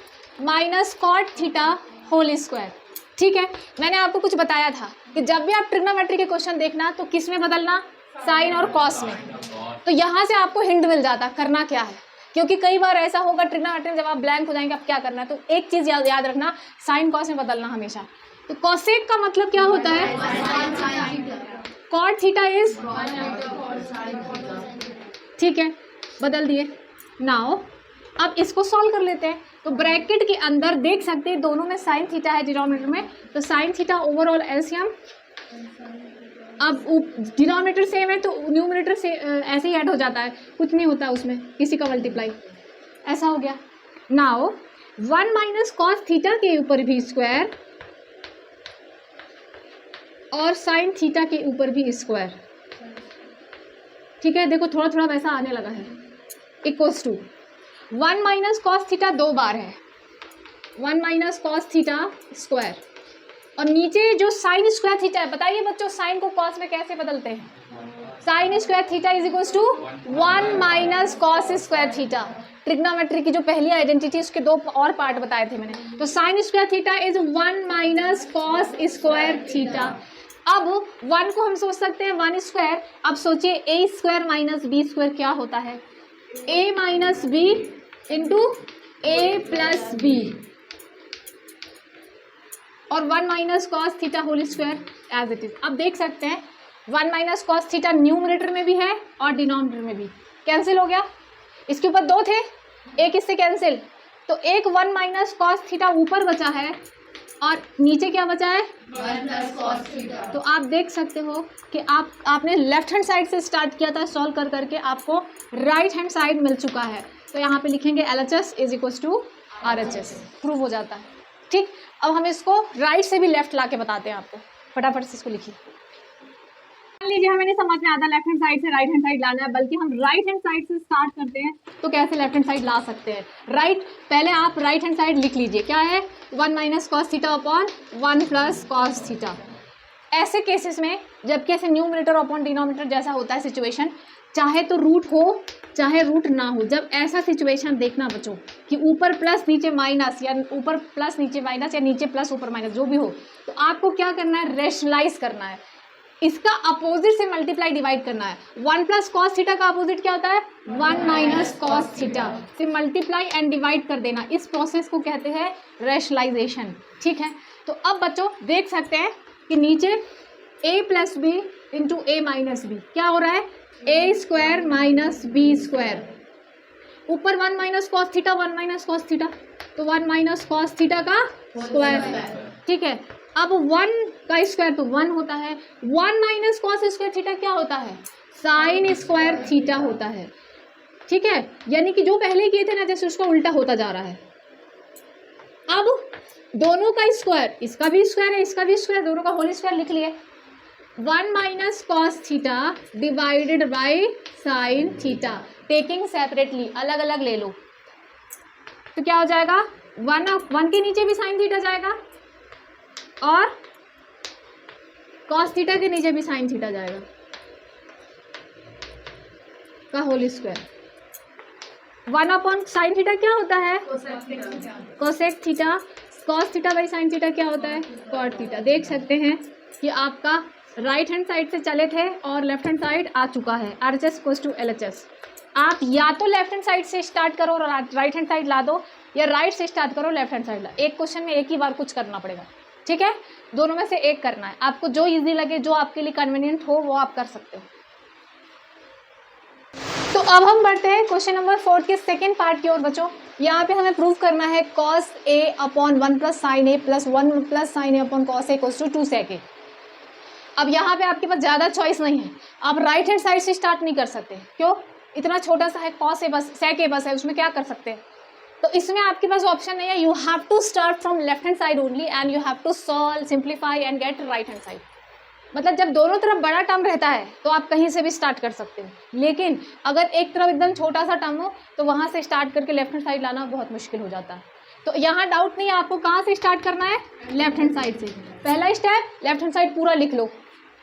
minus cot theta whole square, ठीक है। मैंने आपको कुछ बताया था कि जब भी आप ट्रिग्नोमेट्री के क्वेश्चन देखना तो किस में बदलना, साइन और कॉस में। तो यहाँ से आपको हिंट मिल जाता करना क्या है, क्योंकि कई बार ऐसा होगा ट्रिग्नोमेट्री में जब आप ब्लैंक हो जाएंगे आप क्या करना है। तो एक चीज़ याद रखना, साइन कॉस में बदलना हमेशा। तो कॉसेक का मतलब क्या होता है, कॉट थीटा इज, ठीक है, बदल दिए। नाउ अब इसको सॉल्व कर लेते हैं। तो ब्रैकेट के अंदर देख सकते हैं दोनों में साइन थीटा है डिनोमिनेटर में, तो साइन थीटा ओवरऑल एलसीएम। अब डिनोमिनेटर सेम है तो न्यूमरेटर से ऐसे ही ऐड हो जाता है, कुछ नहीं होता उसमें किसी का मल्टीप्लाई, ऐसा हो गया। नाउ 1 माइनस कॉस थीटा के ऊपर भी स्क्वायर और साइन थीटा के ऊपर भी स्क्वायर, ठीक है। देखो थोड़ा थोड़ा वैसा आने लगा है, equals to 1 minus cos theta 2 बार है, 1 माइनस कॉस थीटा स्क्वायर, और नीचे जो साइन स्क्वायर थीटा है, बताइए बच्चों साइन को कॉस में कैसे बदलते हैं? Sine square theta is equals to 1 minus cos square theta. Trigonometry की जो पहली आइडेंटिटी उसके 2 और पार्ट बताए थे मैंने। तो sign square theta is 1 minus cos square theta. अब 1 को हम सोच सकते हैं 1 स्क्वायर। अब सोचिए A square minus B square क्या होता है? A minus B into A plus B, और 1 minus cos theta whole square as it is. अब देख सकते हैं 1 माइनस कॉस थीटा न्यूमरेटर में भी है और डिनोमिनेटर में भी। कैंसिल हो गया, इसके ऊपर 2 थे, एक इससे कैंसिल, तो एक 1 माइनस कॉस थीटा ऊपर बचा है और नीचे क्या बचा है? 1 प्लस कॉस थीटा। तो आप देख सकते हो कि आपने लेफ्ट हैंड साइड से स्टार्ट किया था सॉल्व कर करके, आपको राइट हैंड साइड मिल चुका है। तो यहाँ पे लिखेंगे LHS is equals to RHS, prove हो जाता है। ठीक, अब हम इसको राइट से भी लेफ्ट ला के बताते हैं आपको, फटाफट से इसको लिखिए। मान लीजिए हमें नहीं समझ में आता लेफ्ट हैंड साइड से राइट हैंड साइड लाना है, बल्कि हम राइट हैंड साइड से स्टार्ट करते हैं, तो कैसे लेफ्ट हैंड साइड ला सकते हैं? राइट, पहले आप राइट हैंड साइड लिख लीजिए, क्या है? 1 minus cos theta upon 1 plus cos theta. ऐसे केसेस में जबकि ऐसे न्यूमरेटर अपॉन डिनोमिनेटर जैसा होता है सिचुएशन, चाहे तो रूट हो चाहे रूट ना हो, जब ऐसा सिचुएशन देखना बच्चों कि ऊपर प्लस नीचे माइनस, या ऊपर प्लस नीचे माइनस, या नीचे प्लस ऊपर माइनस, जो भी हो, तो आपको क्या करना है? रेशनलाइज करना है, इसका अपोजिट से मल्टीप्लाई डिवाइड करना है। 1 प्लस कॉस थीटा का अपोजिट क्या होता है? 1 माइनस कॉस थीटा से मल्टीप्लाई एंड डिवाइड कर देना। इस प्रोसेस को कहते हैं रैशनलाइजेशन। ठीक है, तो अब बच्चों देख सकते हैं कि नीचे a plus B into A minus B क्या हो रहा है? A square minus B square, ऊपर 1 minus cos theta 1 minus cos theta, तो 1 माइनस कॉस थीटा का स्क्वायर। ठीक है, अब 1 का स्क्वायर तो 1 होता है, 1 माइनस कॉस स्क्वायर थीटा क्या होता है? साइन स्क्वायर थीटा होता है। ठीक है, यानी कि जो पहले किए थे ना, जैसे उसका उल्टा होता जा रहा है। अब दोनों का स्क्वायर, इसका भी स्क्वायर है इसका भी स्क्वायर, दोनों का होल स्क्वायर लिख लिए। 1 minus cos theta divided by sine theta, taking separately, अलग अलग ले लो, तो क्या हो जाएगा? 1 के नीचे भी साइन थीटा जाएगा और कॉस थीटा के नीचे भी साइन थीटा जाएगा का whole square. 1 upon sine theta क्या होता है? Cosec theta. Cos theta by sine theta क्या होता है? Cot theta. देख सकते हैं कि आपका राइट हैंड साइड से चले थे और लेफ्ट हैंड साइड आ चुका है। RHS equals to LHS। आप या तो लेफ्ट हैंड साइड से स्टार्ट करो और राइट हैंड साइड ला दो, या राइट से स्टार्ट करो लेफ्ट हैंड साइड ला। एक क्वेश्चन में एक ही बार कुछ करना पड़ेगा। ठीक है, दोनों में से एक करना है, आपको जो इजी लगे, जो आपके लिए कन्वीनियंट हो, वो आप कर सकते हो। तो अब हम बढ़ते हैं क्वेश्चन नंबर 4 के सेकेंड पार्ट की ओर बच्चों। यहाँ पे हमें प्रूव करना है cos A upon 1 plus sine A plus 1 plus sine A upon cos A equals to 2 sec A. अब यहाँ पे आपके पास ज़्यादा चॉइस नहीं है, आप राइट हैंड साइड से स्टार्ट नहीं कर सकते। क्यों? इतना छोटा सा है, कॉस ए बस, सेक ए बस है, उसमें क्या कर सकते हैं? तो इसमें आपके पास ऑप्शन नहीं है, you have to start from left hand side only and you have to solve, simplify and get right hand side. मतलब जब दोनों तरफ बड़ा टर्म रहता है तो आप कहीं से भी स्टार्ट कर सकते हो, लेकिन अगर एक तरफ एकदम छोटा सा टर्म हो तो वहाँ से स्टार्ट करके लेफ्ट हैंड साइड लाना बहुत मुश्किल हो जाता है। तो यहाँ डाउट नहीं है, आपको कहाँ से स्टार्ट करना है? लेफ्ट हैंड साइड से। पहला स्टेप, लेफ्ट हैंड साइड पूरा लिख लो।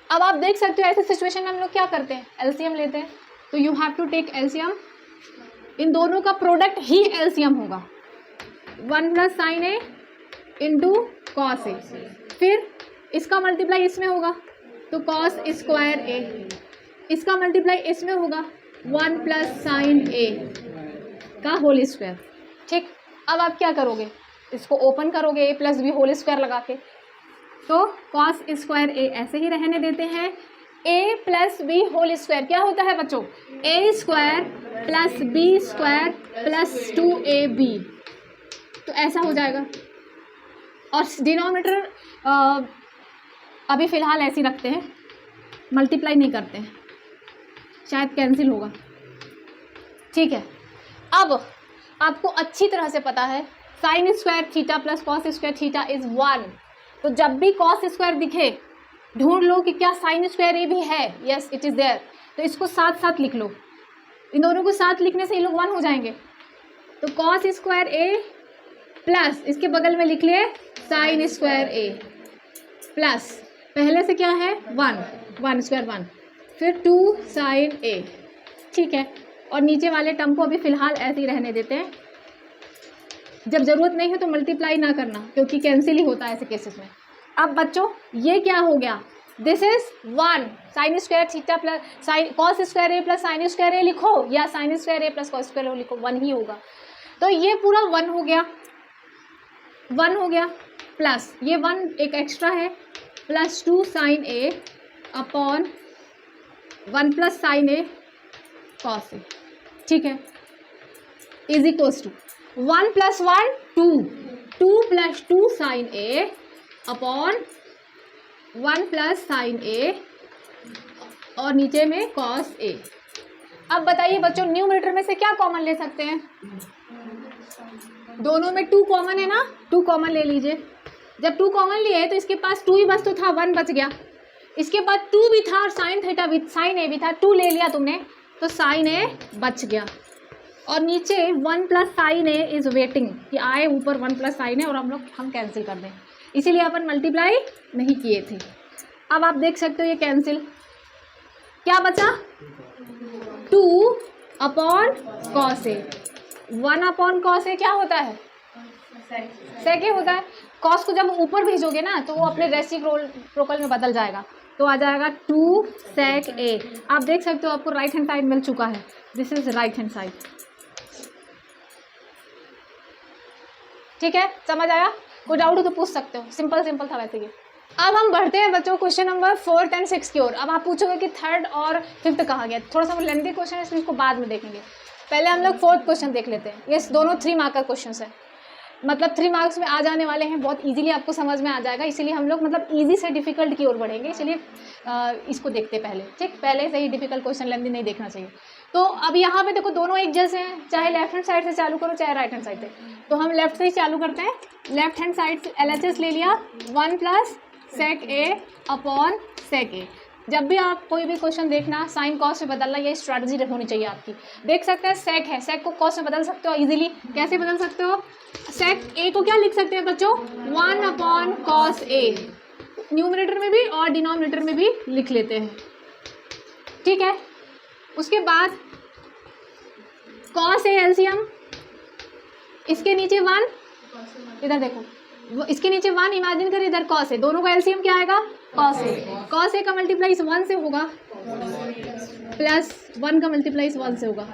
अब आप देख सकते हो ऐसे सिचुएशन में हम लोग क्या करते हैं? एलसीएम लेते हैं। तो you have to take LCM, इन दोनों का प्रोडक्ट ही एलसीएम होगा। 1 plus sine A into cos A, फिर इसका मल्टीप्लाई इसमें होगा तो कॉस स्क्वायर ए, इसका मल्टीप्लाई इसमें होगा 1 प्लस साइन ए का होल स्क्वायर। ठीक, अब आप क्या करोगे? इसको ओपन करोगे a plus B whole square लगा के, तो कॉस स्क्वायर ए ऐसे ही रहने देते हैं, A plus B whole square क्या होता है बच्चों, A square plus B square plus 2ab, तो ऐसा हो जाएगा। और डिनोमिनेटर अभी फ़िलहाल ऐसे ही रखते हैं, मल्टीप्लाई नहीं करते हैं, शायद कैंसिल होगा। ठीक है, अब आपको अच्छी तरह से पता है sine square theta plus cos square theta is 1, तो जब भी कॉस स्क्वायर दिखे ढूंढ लो कि क्या साइन स्क्वायर ए भी है, यस इट इज़ देयर, तो इसको साथ साथ लिख लो, इन दोनों को साथ लिखने से ये लोग 1 हो जाएंगे। तो कॉस स्क्वायर ए प्लस इसके बगल में लिख लिए साइन स्क्वायर ए प्लस पहले से क्या है 1 स्क्वायर 1, फिर 2 साइन ए। ठीक है, और नीचे वाले टर्म को अभी फ़िलहाल ऐसे ही रहने देते हैं, जब ज़रूरत नहीं हो तो मल्टीप्लाई ना करना क्योंकि कैंसिल ही होता है ऐसे केसेस में। अब बच्चों ये क्या हो गया, this is 1 sine square theta plus sine cos square A plus sine square A लिखो या sine square A plus cos square A लिखो, 1 ही होगा। तो ये पूरा 1 हो गया, 1 हो गया प्लस ये 1 एक एक्स्ट्रा है plus 2 sine A upon 1 plus sine A cos A. ठीक है, is equals to 1 plus 1 2 plus 2 sine A upon 1 plus sine A और नीचे में कॉस ए। अब बताइए बच्चों न्यूमरेटर में से क्या कॉमन ले सकते हैं, दोनों में 2 कॉमन है ना, 2 कॉमन ले लीजिए। जब 2 कॉमन लिए तो इसके पास 2 ही बस तो था, 1 बच गया, इसके बाद 2 भी था और साइन थीटा भी साइन ए भी था, 2 ले लिया तुमने तो साइन ए बच गया और नीचे 1 plus sine A is waiting कि आए ऊपर 1 प्लस साइन ए और हम कैंसिल कर दें, इसीलिए अपन मल्टीप्लाई नहीं किए थे। अब आप देख सकते हो ये कैंसिल, क्या बचा 2 upon cos A, 1 upon cos A क्या होता है सेक ए होता है। कॉस को जब ऊपर भेजोगे ना तो वो अपने रेसिप्रोकल में बदल जाएगा, तो आ जाएगा 2 सेक ए। आप देख सकते हो आपको राइट हैंड साइड मिल चुका है, this is right hand side. ठीक है, समझ आया, कोई डाउट हो तो पूछ सकते हो, सिंपल सिंपल था वैसे ये। अब हम बढ़ते हैं बच्चों क्वेश्चन नंबर 4 एंड 6 की ओर। अब आप पूछोगे कि 3rd और 5th कहाँ गया, थोड़ा सा लेंथी क्वेश्चन है इसलिए इसको बाद में देखेंगे, पहले हम लोग 4th क्वेश्चन देख लेते हैं। ये दोनों 3 मार्कर क्वेश्चन है, मतलब 3 मार्क्स में आ जाने वाले हैं, बहुत इजीली आपको समझ में आ जाएगा, इसीलिए हम लोग मतलब इजी से डिफिकल्ट की ओर बढ़ेंगे, इसलिए इसको देखते पहले। ठीक, पहले से ही डिफिकल्ट क्वेश्चन लेंथी नहीं देखना चाहिए। तो अब यहाँ पे देखो दोनों एक जैसे हैं, चाहे लेफ्ट हैंड साइड से चालू करो चाहे राइट हैंड साइड से, तो हम लेफ्ट से ही चालू करते हैं। लेफ्ट हैंड साइड से LHS ले लिया 1 प्लस सेक ए अपॉन सेक ए। जब भी आप कोई भी क्वेश्चन देखना साइन कॉस में बदलना, ये स्ट्रैटेजी होनी चाहिए आपकी। देख सकते हैं सेक है, सेक को कॉस में बदल सकते हो इजीली, कैसे बदल सकते हो, सेक ए को क्या लिख सकते हैं बच्चों 1 अपॉन कॉस ए, न्यूमरेटर में भी और डिनोमिनेटर में भी लिख लेते हैं। ठीक है, उसके बाद कॉस ए एलसीएम, इसके नीचे 1, इधर देखो इसके नीचे 1 इमेजिन कर, इधर कॉस है, दोनों का एलसीएम क्या आएगा कॉस ए। कॉस ए का मल्टीप्लाई 1 से होगा प्लस 1 का मल्टीप्लाई 1 से होगा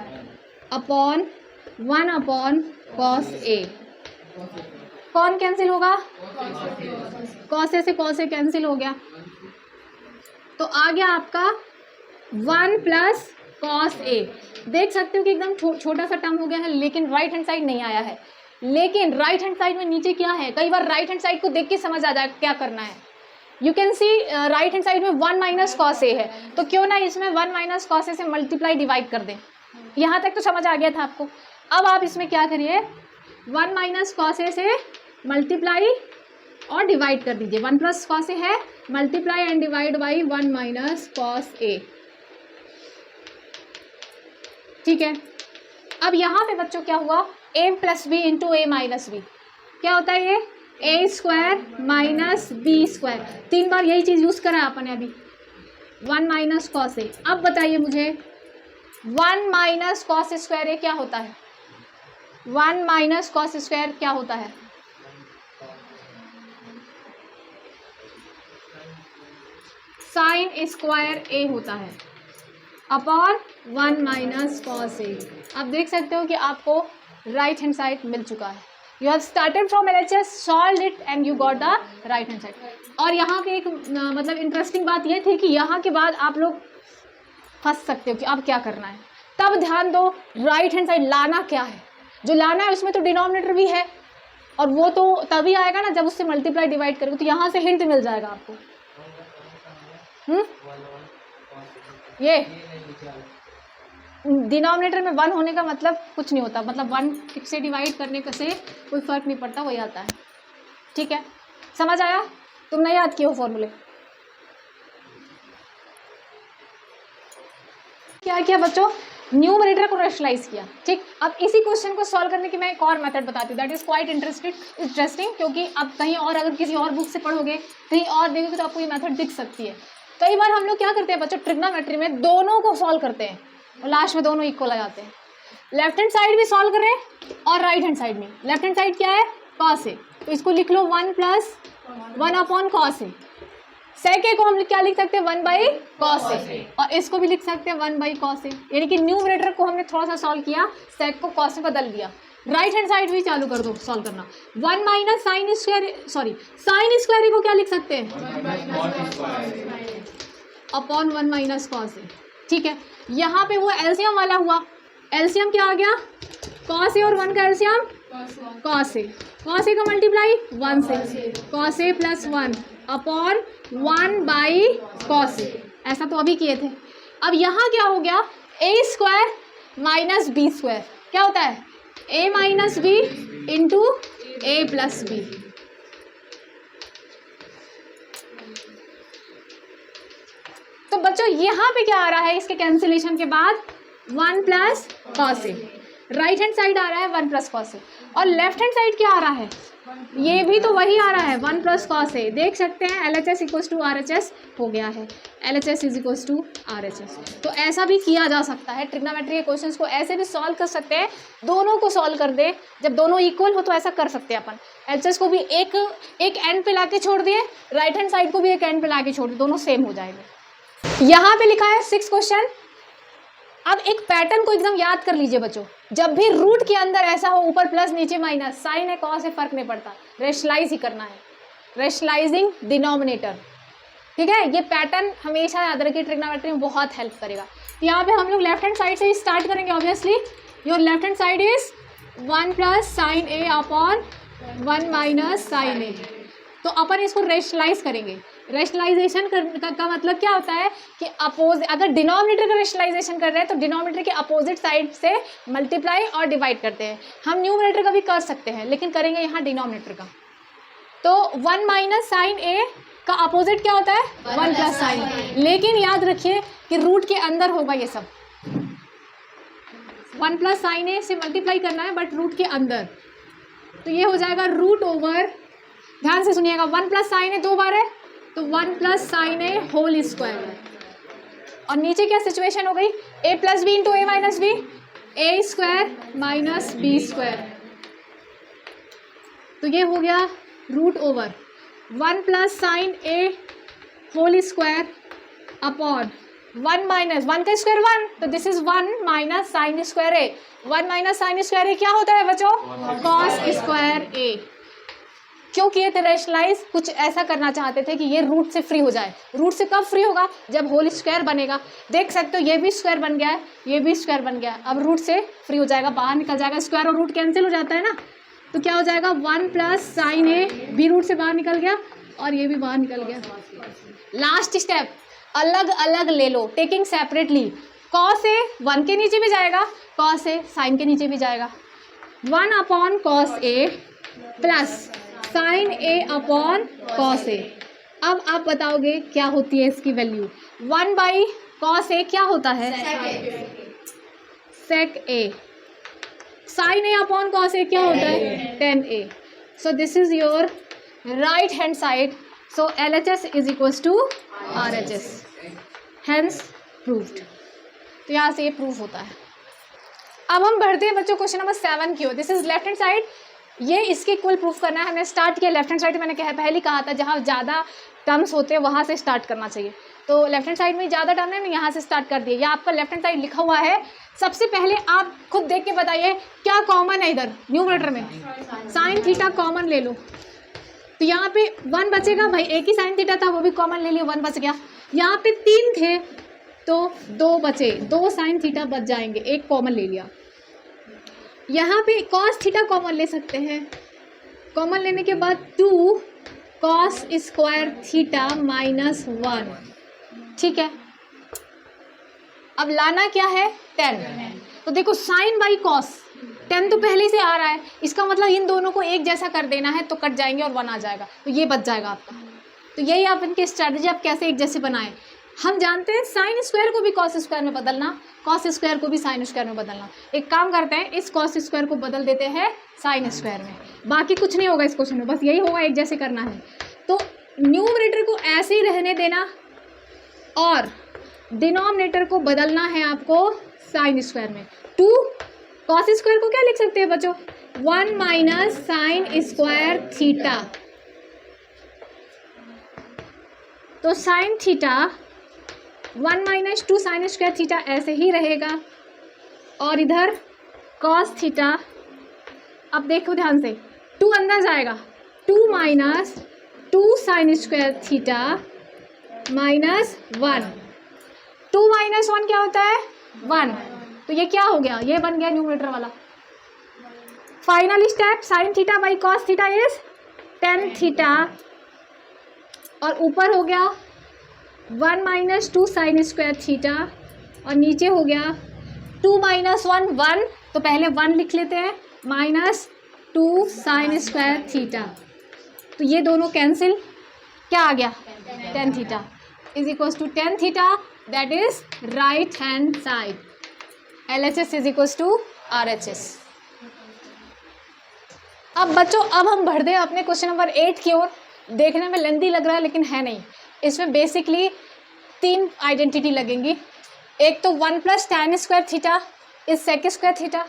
अपॉन 1 अपॉन कॉस ए। कौन कैंसिल होगा, कॉस ए से कॉस ए कैंसिल हो गया, तो आ गया आपका 1 प्लस कॉस ए। देख सकते हो कि एकदम छोटा सा टर्म हो गया है, लेकिन राइट हैंड साइड नहीं आया है। लेकिन राइट हैंड साइड में नीचे क्या है, कई बार राइट हैंड साइड को देख के समझ आ जाए क्या करना है। You can see right hand side में 1 माइनस कॉस ए है, तो क्यों ना इसमें 1 माइनस कॉस ए से मल्टीप्लाई डिवाइड कर दें। यहाँ तक तो समझ आ गया था आपको। अब आप इसमें क्या करिए 1 माइनस कॉस ए से मल्टीप्लाई और डिवाइड कर दीजिए। 1 प्लस कॉस ए है, multiply and divide by 1 minus cos A. ठीक है, अब यहाँ पे बच्चों क्या हुआ, a plus B into A minus B, क्या होता है ये A square minus B square, 3 बार यही चीज़ यूज़ करा अपन ने अभी, 1 माइनस कॉस ए। अब बताइए मुझे 1 माइनस कॉस स्क्वायर ए क्या होता है, 1 माइनस कॉस स्क्वायर क्या होता है, साइन स्क्वायर ए होता है अपॉन 1 माइनस कॉस ए। अब देख सकते हो कि आपको राइट हैंड साइड मिल चुका है, you have started from LHS, solve it and you got the right hand side. और यहाँ पे एक मतलब इंटरेस्टिंग बात ये थी कि यहाँ के बाद आप लोग फंस सकते हो कि अब क्या करना है। तब ध्यान दो, राइट हैंड साइड लाना क्या है, जो लाना है उसमें तो डिनोमिनेटर भी है, और वो तो तभी आएगा ना जब उससे मल्टीप्लाई डिवाइड करोगे, तो यहाँ से हिंट मिल जाएगा आपको। ये डिनोमिनेटर में 1 होने का मतलब कुछ नहीं होता, मतलब 1 से डिवाइड करने का से कोई फर्क नहीं पड़ता, वही आता है। ठीक है, समझ आया? तुमने याद किए हो फॉर्मूले? क्या किया बच्चों? न्यूमरेटर को रेशनलाइज किया। ठीक, अब इसी क्वेश्चन को सॉल्व करने की मैं एक और मेथड बताती हूँ, दैट इज क्वाइट इंटरेस्टिंग, क्योंकि अब कहीं और अगर किसी और बुक से पढ़ोगे, कहीं और देखोगे तो आपको ये मेथड दिख सकती है। कई बार हम लोग क्या करते हैं बच्चों, ट्रिग्नोमेट्री में दोनों को सॉल्व करते हैं और लास्ट में दोनों इक्वल आ जाते हैं। लेफ्ट हैंड साइड भी सॉल्व करें और राइट हैंड साइड में। लेफ्ट हैंड साइड क्या है? कॉस ए, तो इसको लिख लो 1 + 1 अपॉन कॉस ए। सेक ए को हम क्या लिख सकते हैं? 1 बाई कॉस ए, और इसको भी लिख सकते हैं 1 बाई कॉस ए। यानी कि न्यूमरेटर को हमने थोड़ा सा सॉल्व किया, सेक को कॉस में बदल दिया। राइट हैंड साइड भी चालू कर दो सॉल्व करना। 1 minus sine square, sorry sine square को क्या लिख सकते हैं? Upon 1 minus cos A. ठीक है, यहाँ पे वो एलसीएम वाला हुआ। एलसीएम क्या आ गया? कॉस ए और 1 का LCM cos A. Cos A का मल्टीप्लाई 1 से, cos A plus 1 upon 1 by cos A. ऐसा तो अभी किए थे। अब यहाँ क्या हो गया? ए स्क्वायर माइनस बी स्क्वायर क्या होता है? A minus B into A plus B. तो बच्चों यहाँ पे क्या आ रहा है इसके कैंसिलेशन के बाद? 1 प्लस कॉस ए। राइट हैंड साइड आ रहा है 1 प्लस कॉस ए, और लेफ्ट हैंड साइड क्या आ रहा है? ये भी तो वही आ रहा है 1 प्लस कॉस ए। देख सकते हैं LHS इक्वल्स टू RHS हो गया है। LHS is equals to RHS। तो ऐसा भी किया जा सकता है, ट्रिग्नोमेट्री के क्वेश्चंस को ऐसे भी सॉल्व कर सकते हैं। दोनों को सॉल्व कर दे, जब दोनों इक्वल हो तो ऐसा कर सकते हैं अपन। LHS को भी एक एंड पे लाके छोड़ दिए, राइट हैंड साइड को भी एक एंड पे लाके छोड़ दिए, दोनों सेम हो जाएंगे। यहाँ पे लिखा है 6 क्वेश्चन। अब एक पैटर्न को एकदम याद कर लीजिए बच्चों, जब भी रूट के अंदर ऐसा हो, ऊपर प्लस नीचे माइनस, साइन है कॉस है फर्क नहीं पड़ता, रेशनलाइज ही करना है, रेशनलाइजिंग डिनोमिनेटर। ठीक है, ये पैटर्न हमेशा याद रखिए, ट्रिग्नोमेट्री में बहुत हेल्प करेगा। यहाँ पे हम लोग लेफ्ट हैंड साइड से ही स्टार्ट करेंगे। Obviously your left hand side is 1 plus sine A upon 1 minus sine A. तो अपन इसको रेशनलाइज करेंगे। रेशनलाइजेशन का मतलब क्या होता है कि अगर डिनोमिनेटर का रेशनलाइजेशन कर रहे हैं तो डिनोमिनेटर के अपोजिट साइड से मल्टीप्लाई और डिवाइड करते हैं। हम न्यूमरेटर का भी कर सकते हैं, लेकिन करेंगे यहाँ डिनोमिनेटर का। तो 1 माइनस साइन ए का अपोजिट क्या होता है? 1 प्लस साइन ए। लेकिन याद रखिए कि रूट के अंदर होगा ये सब। 1 प्लस साइन ए से मल्टीप्लाई करना है बट रूट के अंदर, तो ये हो जाएगा रूट ओवर, ध्यान से सुनिएगा, 1 प्लस साइन ए 2 बार है तो 1 plus sine A whole square. और नीचे क्या सिचुएशन हो गई? a plus B into A minus B, A square minus B square. तो ये हो गया root over 1 plus sine A whole square upon 1 minus 1 का स्क्वायर 1, तो this is 1 minus sine square A. 1 minus sine square A क्या होता है बच्चों? Cos square A. क्यों किए थे रेशनलाइज? कुछ ऐसा करना चाहते थे कि ये रूट से फ्री हो जाए। रूट से कब फ्री होगा? जब होल स्क्वायर बनेगा। देख सकते हो ये भी स्क्वायर बन गया है, ये भी स्क्वायर बन गया है। अब रूट से फ्री हो जाएगा, बाहर निकल जाएगा, स्क्वायर और रूट कैंसिल हो जाता है ना, तो क्या हो जाएगा? 1 प्लस साइन ए भी रूट से बाहर निकल गया और ये भी बाहर निकल गया। लास्ट स्टेप, अलग अलग ले लो, टेकिंग सेपरेटली। कॉस ए 1 के नीचे भी जाएगा, कॉस ए साइन के नीचे भी जाएगा। 1 upon cos A plus sine A upon cos ए। अब आप बताओगे क्या होती है इसकी वैल्यू? 1 बाई कॉस ए क्या होता है? Sec A. Sine A upon cos A क्या होता है? Tan A. So this is your right hand side. So LHS is equals to RHS, hence proved. तो यहाँ से ये प्रूफ होता है। अब हम बढ़ते हैं बच्चों क्वेश्चन नंबर 7 की ओर। This is left hand side. ये इसके इक्वल प्रूफ करना है। हमने स्टार्ट किया लेफ्ट हैंड साइड, मैंने पहले कहा था जहाँ ज़्यादा टर्म्स होते हैं वहाँ से स्टार्ट करना चाहिए। तो लेफ्ट हैंड साइड में ज़्यादा टर्म है, मैं यहाँ से स्टार्ट कर दिया। या आपका लेफ्ट हैंड साइड लिखा हुआ है। सबसे पहले आप खुद देख के बताइए क्या कॉमन है इधर न्यूमरेटर में। साइन थीटा कॉमन ले लो, तो यहाँ पे 1 बचेगा भाई, एक ही साइन थीटा था वो भी कॉमन ले लिया, 1 बच गया। यहाँ पे 3 थे तो 2 बचे, 2 साइन थीटा बच जाएंगे, एक कॉमन ले लिया। यहाँ पे कॉस थीटा कॉमन ले सकते हैं, कॉमन लेने के बाद 2 कॉस स्क्वायर थीटा माइनस 1, ठीक है। अब लाना क्या है 10, तो देखो साइन बाई कॉस 10 तो पहले से आ रहा है, इसका मतलब इन दोनों को एक जैसा कर देना है, तो कट जाएंगे और 1 आ जाएगा, तो ये बच जाएगा आपका। तो यही आप इनकी स्ट्रैटेजी आप कैसे एक जैसे बनाएं। हम जानते हैं साइन स्क्वायर को भी कॉस स्क्वायर में बदलना, कॉस स्क्वायर को भी साइन स्क्वायर में बदलना। एक काम करते हैं, इस कॉस स्क्वायर को बदल देते हैं साइन स्क्वायर में, बाकी कुछ नहीं होगा इस क्वेश्चन में, बस यही होगा, एक जैसे करना है। तो न्यूमरेटर को ऐसे ही रहने देना और डिनोमिनेटर को बदलना है आपको साइन स्क्वायर में। 2 कॉस स्क्वायर को क्या लिख सकते हैं बच्चों, 1 माइनस साइन स्क्वायर थीटा, तो sine theta 1 minus 2 sign square theta ऐसे ही रहेगा, और इधर कॉस थीटा, अब देखो ध्यान से 2 अंदर जाएगा, 2 minus 2 sign square theta minus 1, 2 minus 1 क्या होता है 1, तो ये क्या हो गया, ये बन गया न्यूमरेटर वाला। Final step sign theta by cos theta is tan theta, और ऊपर हो गया 1 माइनस 2 साइन स्क्वायर थीटा, और नीचे हो गया 2 माइनस 1 1, तो पहले 1 लिख लेते हैं, माइनस 2 साइन स्क्वायर थीटा, तो ये दोनों कैंसिल, क्या आ गया tan theta is equals to tan theta, that is right hand side. LHS is equals to RHS। अब बच्चों अब हम बढ़ दें अपने क्वेश्चन नंबर 8 की ओर। देखने में लेंथी लग रहा है लेकिन है नहीं, इसमें बेसिकली 3 आइडेंटिटी लगेंगी। एक तो 1 plus tan square theta is sec square theta,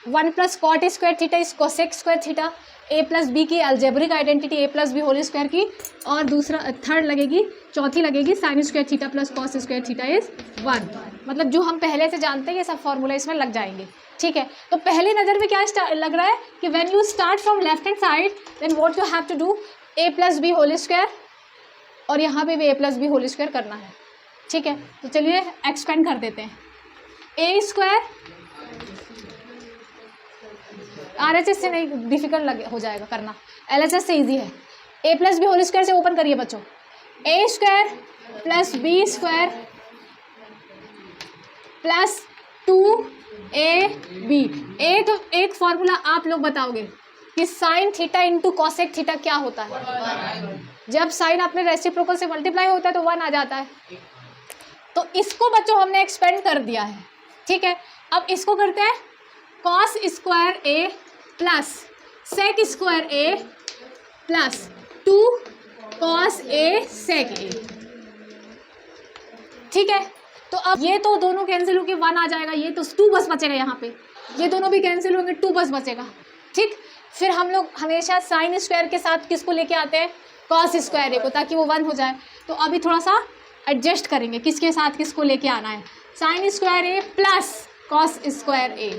1 plus cot square theta is cosec square theta, a plus B की algebraic identity a plus B whole square की, और थर्ड लगेगी, चौथी लगेगी sine square theta plus cos square theta is 1। मतलब जो हम पहले से जानते हैं ये सब फॉर्मूला इसमें लग जाएंगे, ठीक है। तो पहली नज़र में क्या लग रहा है कि when you start from left hand side then what you have to do, a plus B whole square, और यहाँ पे भी a plus B whole square करना है, ठीक है। तो चलिए एक्सपेंड कर देते हैं, a स्क्वायर, RHS से नहीं डिफिकल्ट हो जाएगा करना, LHS से इजी है। a plus B whole square से ओपन करिए बच्चों, a square plus B square plus 2ab। ए तो एक फॉर्मूला आप लोग बताओगे कि sine theta into cosec theta क्या होता है, जब साइन अपने रेसिप्रोकल से मल्टीप्लाई होता है तो 1 आ जाता है। तो इसको बच्चों हमने एक्सपेंड कर दिया है, ठीक है। अब इसको करते हैं cos square A plus sec square A plus 2 cos A sec ए, ठीक है। तो अब ये तो दोनों कैंसिल होकर 1 आ जाएगा, ये तो 2 बस बचेगा, यहाँ पे ये दोनों भी कैंसिल होंगे, 2 बस बचेगा, ठीक। फिर हम लोग हमेशा साइन स्क्वायर के साथ किसको लेके आते हैं, कॉस स्क्वायर ए को, ताकि वो 1 हो जाए। तो अभी थोड़ा सा एडजस्ट करेंगे, किसके साथ किसको लेके आना है, sine square A plus cos square ए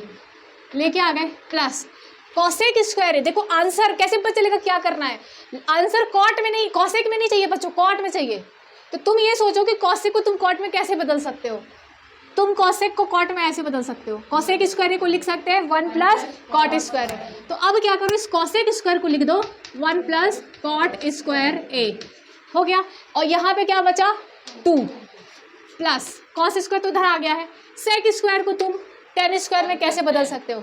लेके आ गए, प्लस कॉसेक स्क्वायर ए। देखो आंसर कैसे पता चलेगा क्या करना है, आंसर कॉट में नहीं, कॉसेक में नहीं चाहिए बच्चों, कॉट में चाहिए। तो तुम ये सोचो कि कॉसेक को तुम कॉट में कैसे बदल सकते हो, तुम कॉसेक को कॉट में ऐसे बदल सकते हो, कॉसेक स्क्वायर ए को लिख सकते हैं 1 प्लस कॉट स्क्वायर ए। तो अब क्या करो, इस कॉसेक स्क्वायर को लिख दो 1 प्लस कॉट स्क्वायर ए, हो गया। और यहाँ पे क्या बचा 2 प्लस कॉस स्क्वायर तो उधर आ गया है, सेक स्क्वायर को तुम टेन स्क्वायर में कैसे बदल सकते हो,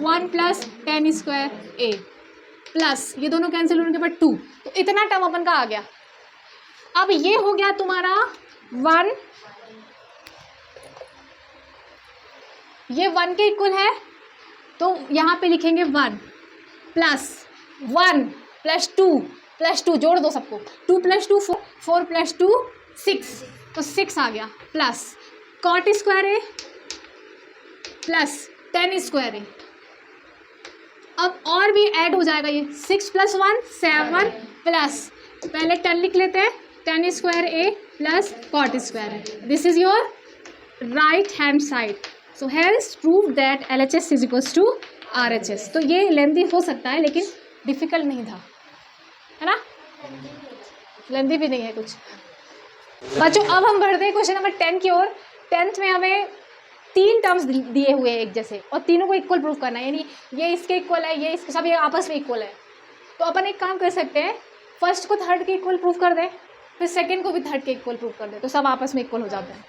1 plus ten square A plus ये दोनों कैंसिल होने के बाद 2, तो इतना टर्म अपन का आ गया। अब ये हो गया तुम्हारा 1, ये 1 के इक्वल है, तो यहाँ पे लिखेंगे 1 प्लस 1 प्लस 2 प्लस 2 जोड़ दो सबको, 2 प्लस 2 4, 4 प्लस 2 6, तो 6 आ गया, plus cot square A plus ten square ए अब और भी ऐड हो जाएगा, ये 6 + 1 7 प्लस, पहले 10 लिख लेते हैं, 10 square A plus cot square. This is your right hand side. So has prove that LHS is equals to RHS। तो ये लेंदी हो सकता है लेकिन डिफिकल्ट नहीं था, है ना, लेंदी भी नहीं है कुछ। बच्चों अब हम बढ़ते हैं क्वेश्चन नंबर 10 की ओर। 10th में हमें 3 टर्म्स दिए हुए हैं एक जैसे, और तीनों को इक्वल प्रूफ करना है, यानी ये इसके इक्वल है, ये इसके, सब ये आपस में इक्वल है। तो अपन एक काम कर सकते हैं, फर्स्ट को थर्ड के इक्वल प्रूफ कर दें, फिर सेकंड को भी थर्ड के इक्वल प्रूफ कर दें, तो सब आपस में इक्वल हो जाते हैं।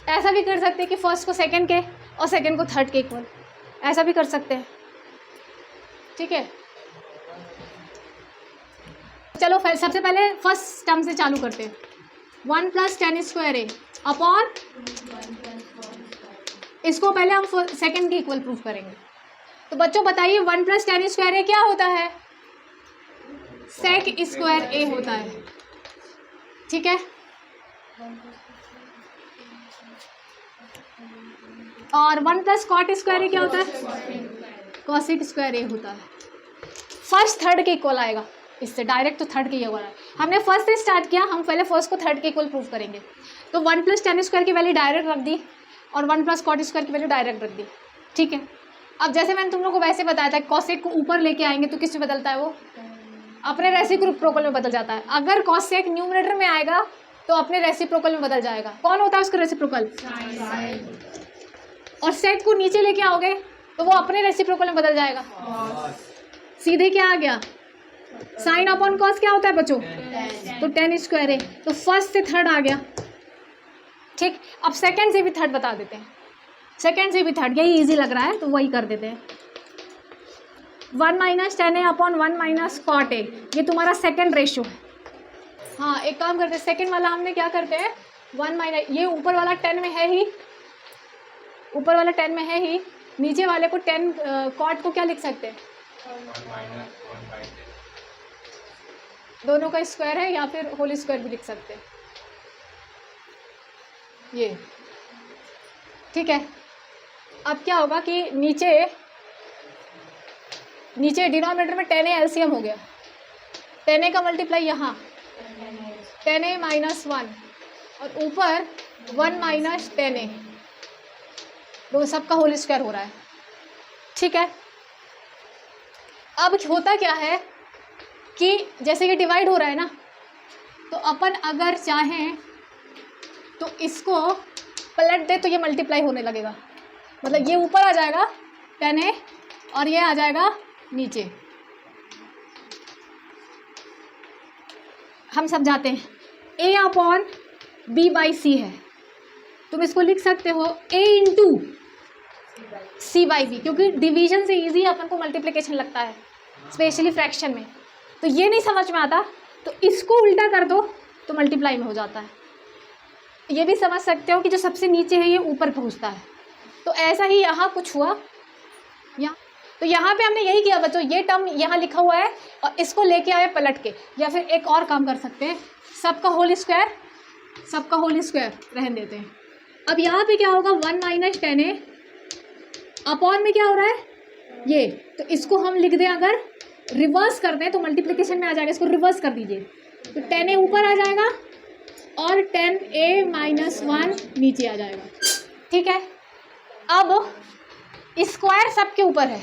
ऐसा भी कर सकते हैं कि फर्स्ट को सेकंड के और सेकंड को थर्ड के इक्वल, ऐसा भी कर सकते हैं, ठीक है। चलो सबसे पहले फर्स्ट टर्म से चालू करते हैं। 1 + 10 स्क्वायर ए अपॉन, इसको पहले हम सेकंड के इक्वल प्रूफ करेंगे। तो बच्चों बताइए 1 + 10 स्क्वायर ए क्या होता है? सेक स्क्वायर ए होता है, ठीक है। और 1 + कॉट स्क्वायर ए क्या होता है? कॉसेक स्क्वायर ए होता है। फर्स्ट थर्ड के इक्वल आएगा, इससे डायरेक्ट तो थर्ड के इक्वल है। हमने फर्स्ट से स्टार्ट किया, हम पहले फर्स्ट को थर्ड के इक्वल प्रूफ करेंगे। तो 1 + 10 स्क्वायर की वैल्यू डायरेक्ट रख दी और 1 + कॉट स्क्वायर की वैल्यू डायरेक्ट रख दी, ठीक है। अब जैसे मैंने तुम लोग को वैसे बताया था, कॉसेक को ऊपर लेके आएंगे तो किस में बदलता है, वो अपने रेसिप्रोकल में बदल जाता है। अगर कॉसेक न्यूमरेटर में आएगा तो अपने रेसिप्रोकल में बदल जाएगा। कौन होता है उसका रेसिप्रोकल? और सेक को नीचे लेके आओगे तो वो अपने रेसिप्रोकल में बदल जाएगा। सीधे क्या आ गया? साइन अपॉन कॉस क्या होता है बच्चों? तो 10 स्क्वायर है, तो फर्स्ट से थर्ड आ गया, ठीक। अब सेकंड से भी थर्ड बता देते हैं, सेकंड से भी थर्ड, यही इजी लग रहा है तो वही कर देते हैं। 1 - 10 ए अपॉन 1 - कॉट ए, ये तुम्हारा सेकंड रेशियो है। हाँ एक काम करते हैं, सेकंड वाला हमने क्या करते हैं, 1 - ये ऊपर वाला 10 में है ही, ऊपर वाला 10 में है ही, नीचे वाले को 10 कॉट को क्या लिख सकते हैं? दोनों का स्क्वायर है या फिर होल स्क्वायर भी लिख सकते हैं, ये ठीक है। अब क्या होगा कि नीचे डिनोमिनेटर में 10a एलसीएम हो गया, 10a का मल्टीप्लाई यहाँ 10a - 1 और ऊपर 1 - 10a, दो सबका होल स्क्वायर हो रहा है, ठीक है। अब होता क्या है कि जैसे कि डिवाइड हो रहा है ना, तो अपन अगर चाहें तो इसको पलट दे तो ये मल्टीप्लाई होने लगेगा, मतलब ये ऊपर आ जाएगा 10a और ये आ जाएगा नीचे। हम समझाते हैं, a अपॉन b/c है, तुम इसको लिख सकते हो a × c/b, क्योंकि डिवीजन से इजी अपन को मल्टीप्लिकेशन लगता है, स्पेशली फ्रैक्शन में। तो ये नहीं समझ में आता तो इसको उल्टा कर दो तो मल्टीप्लाई में हो जाता है। ये भी समझ सकते हो कि जो सबसे नीचे है ये ऊपर पहुंचता है, तो ऐसा ही यहाँ कुछ हुआ यहाँ। तो यहाँ पे हमने यही किया बच्चों, ये टर्म यहाँ लिखा हुआ है और इसको लेके आए पलट के, या फिर एक और काम कर सकते हैं, सबका होल स्क्वायर रहने देते हैं। अब यहाँ पे क्या होगा, 1 - 10a अपॉन में क्या हो रहा है ये, तो इसको हम लिख दें, अगर रिवर्स कर दें तो मल्टीप्लिकेशन में आ जाएगा, इसको रिवर्स कर दीजिए तो 10a ऊपर आ जाएगा और 10a - 1 नीचे आ जाएगा, ठीक है। अब स्क्वायर सबके ऊपर है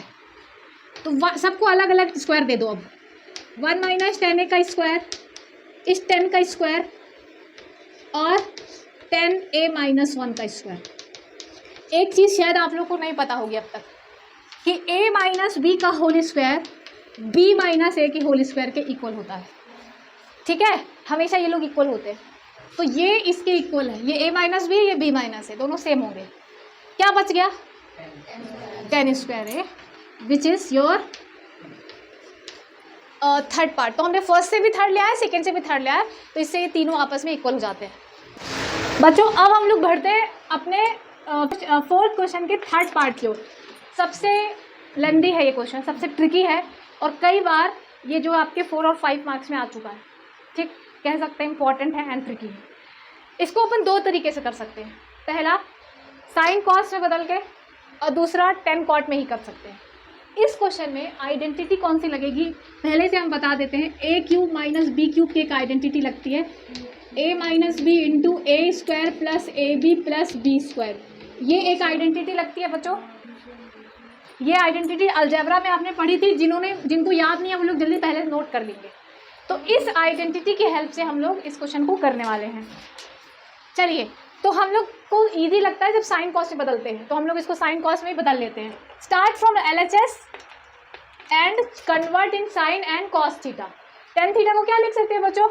तो सबको अलग अलग स्क्वायर दे दो। अब 1 - 10a का स्क्वायर, इस 10 का स्क्वायर और 10a - 1 का स्क्वायर। एक चीज़ शायद आप लोग को नहीं पता होगी अब तक कि a - b का होल स्क्वायर b - a के होल स्क्वायर के इक्वल होता है, ठीक है। हमेशा ये लोग इक्वल होते हैं, तो ये इसके इक्वल है, ये a - b, ये b - a, दोनों सेम होंगे। क्या बच गया? 10 स्क्वायर है, which is your third part. तो हमने फर्स्ट से भी थर्ड लिया है, सेकेंड से भी थर्ड लिया है, तो इससे ये तीनों आपस में इक्वल हो जाते हैं। बच्चों अब हम लोग बढ़ते हैं अपने फोर्थ क्वेश्चन के थर्ड पार्ट की ओर। सबसे लेंदी है ये क्वेश्चन, सबसे ट्रिकी है और कई बार ये जो आपके 4 और 5 मार्क्स में आ चुका है, ठीक, कह सकते हैं इंपॉर्टेंट है एंड ट्रिकी है। इसको अपन 2 तरीके से कर सकते हैं। पहला साइन कॉस में बदल के, और दूसरा 10 cot में ही कर सकते हैं। इस क्वेश्चन में आइडेंटिटी कौन सी लगेगी पहले से हम बता देते हैं। A cube minus B cube की एक आइडेंटिटी लगती है, A minus B into A square plus A B plus B square, ये एक आइडेंटिटी लगती है बच्चों। ये आइडेंटिटी अलजेब्रा में आपने पढ़ी थी, जिनको याद नहीं है वो लोग जल्दी पहले नोट कर लेंगे। तो इस आइडेंटिटी की हेल्प से हम लोग इस क्वेश्चन को करने वाले हैं। चलिए, तो हम लोग को ईजी लगता है जब साइन कॉस में बदलते हैं, तो हम लोग इसको साइन कॉस में ही बदल लेते हैं। Start from LHS and convert in sine and cos theta. Tan theta को क्या लिख सकते हैं बच्चों?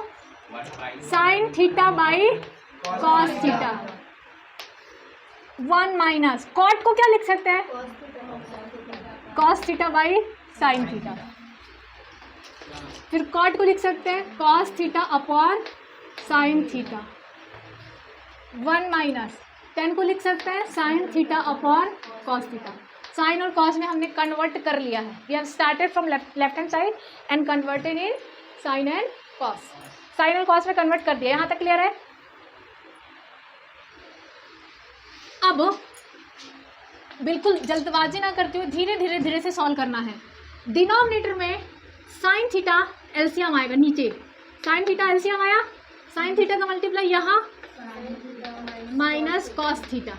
Sine theta by cos theta. 1 minus cot को क्या लिख सकते हैं? Cos theta by sine theta. फिर कॉट को लिख सकते हैं cos theta upon sine theta. 1 minus tan को लिख सकते हैं sine theta upon cos theta. Sine और कॉस में हमने कन्वर्ट कर लिया है। We have started from left hand side and converted in sine and cos. Sine और कॉस में कन्वर्ट कर दिया। यहाँ तक क्लियर है? अब बिल्कुल जल्दबाजी ना करते हुए धीरे धीरे से सॉल्व करना है। डिनोमिनेटर में साइन थीटा एलसीएम आएगा, नीचे साइन थीटा एलसीएम आया, साइन थीटा का मल्टीप्लाई यहाँ माइनस कॉस थीटा,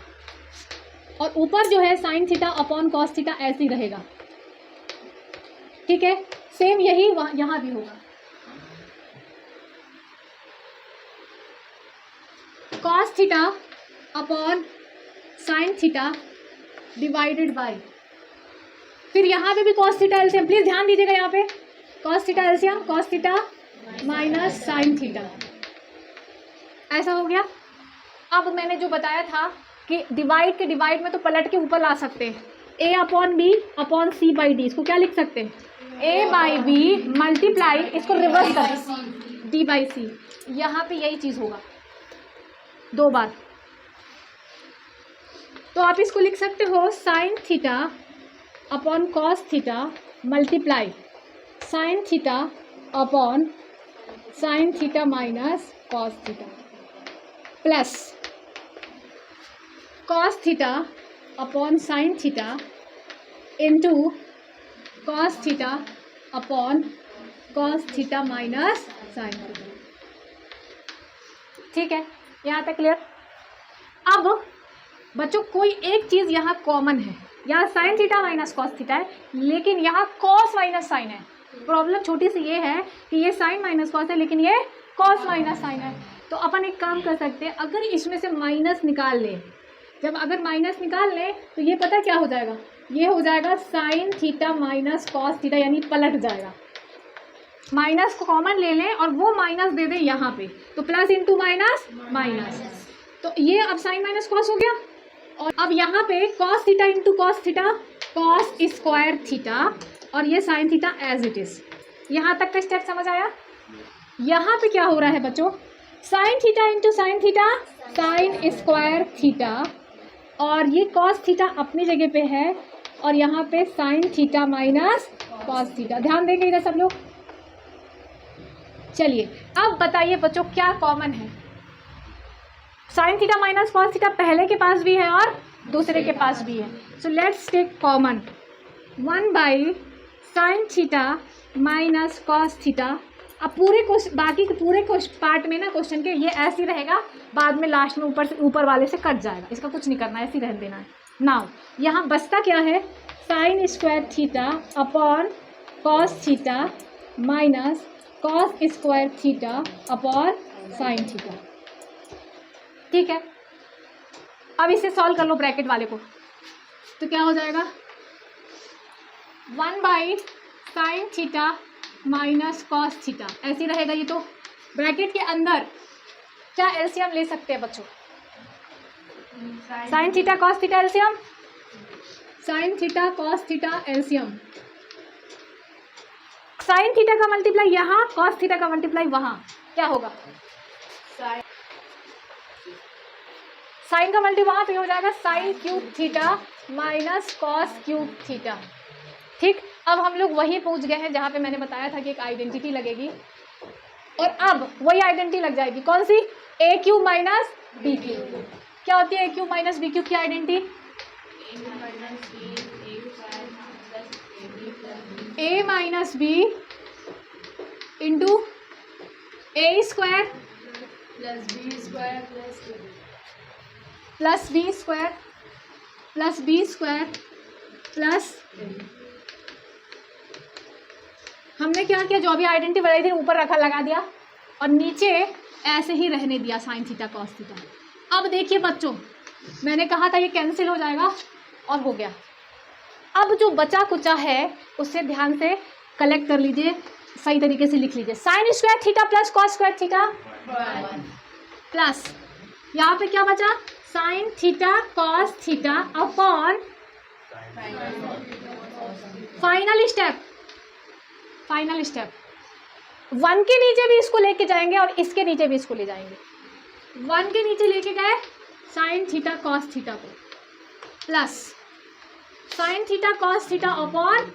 और ऊपर जो है sine theta upon cos theta ऐसे ही रहेगा। ठीक है, सेम यही यहाँ भी होगा। Cos theta upon sine theta divided by, फिर यहाँ पे भी कॉस थीटा एलसीएम, प्लीज ध्यान दीजिएगा यहाँ पे cos theta LCM cos theta minus sine theta, ऐसा हो गया। अब मैंने जो बताया था कि डिवाइड के डिवाइड में तो पलट के ऊपर ला सकते हैं। A upon B upon C by D, इसको क्या लिख सकते हैं? ए बाई बी मल्टीप्लाई, इसको रिवर्स करें, डी बाई सी। यहाँ पे यही चीज़ होगा 2 बार। तो आप इसको लिख सकते हो sign theta upon cos theta multiply sign theta upon sine theta minus cos theta plus cos theta upon sine theta into cos theta upon cos theta minus sine theta. ठीक है, यहाँ तक क्लियर? अब बच्चों कोई एक चीज़ यहाँ कॉमन है, यहाँ sign theta minus cos theta है, लेकिन यहाँ कॉस माइनस साइन है। प्रॉब्लम छोटी सी ये है कि ये साइन माइनस कॉस है, लेकिन ये कॉस माइनस साइन है। तो अपन एक काम कर सकते हैं, अगर इसमें से माइनस निकाल ले, जब अगर माइनस निकाल ले तो ये पता क्या हो जाएगा? ये हो जाएगा sign theta minus cos theta, यानी पलट जाएगा। माइनस को कॉमन ले लें और वो माइनस दे दें यहाँ पे, तो प्लस इंटू माइनस माइनस, तो ये अब साइन माइनस कॉस हो गया। और अब यहाँ पे cos theta into cos theta, cos square theta, और ये sine theta as it is. यहाँ तक का स्टेप समझ आया? यहाँ पे क्या हो रहा है बच्चों? Sine theta into sine theta, sign square theta, और ये कॉस थीटा अपनी जगह पे है, और यहाँ पे sign theta minus cos theta. ध्यान देंगे इधर सब लोग। चलिए, अब बताइए बच्चों क्या कॉमन है? Sine theta minus cos theta पहले के पास भी है और दूसरे के पास भी है। So let's take common 1 by sine theta minus cos theta. अब बाकी के पूरे पार्ट में ना क्वेश्चन के ये ऐसे ही रहेगा, बाद में लास्ट में ऊपर वाले से कट जाएगा, इसका कुछ नहीं करना है, ऐसे ही रहने देना है। नाउ यहाँ बचता क्या है? Sine square theta upon cos theta minus cos square theta upon sine theta. ठीक है, अब इसे सॉल्व कर लो ब्रैकेट वाले को, तो क्या हो जाएगा? 1 by sine theta minus cos theta, ऐसे रहेगा ये। तो ब्रैकेट के अंदर क्या एलसीएम ले सकते हैं बच्चों? Sine theta cos theta LCM, sign theta cos theta LCM. Sign theta का मल्टीप्लाई यहाँ, कॉस थीटा का मल्टीप्लाई वहाँ, क्या होगा? साइन का मल्टी वहाँ पे हो जाएगा sine cube theta minus cos cube theta. ठीक, अब हम लोग वही पहुँच गए हैं जहाँ पे मैंने बताया था कि एक आइडेंटिटी लगेगी, और अब वही आइडेंटिटी लग जाएगी। कौन सी? A cube minus B cube. क्या होती है a cube minus B cube की identity? a minus B into A square plus b square plus a. Plus B square plus हमने क्या किया, जो भी आइडेंटिटी बनाई थी ऊपर रखा लगा दिया और नीचे ऐसे ही रहने दिया साइन थीटा कॉस थीटा। अब देखिए बच्चों, मैंने कहा था ये कैंसिल हो जाएगा और हो गया। अब जो बचा कुचा है उससे ध्यान से कलेक्ट कर लीजिए, सही तरीके से लिख लीजिए। Sign square theta plus cos square theta plus यहाँ पे क्या बचा, sign theta cos theta upon final step 1 के नीचे भी इसको लेके जाएंगे और इसके नीचे भी इसको ले जाएंगे। 1 के नीचे लेके गए साइन थीटा कॉस थीटा को plus sign theta cos theta upon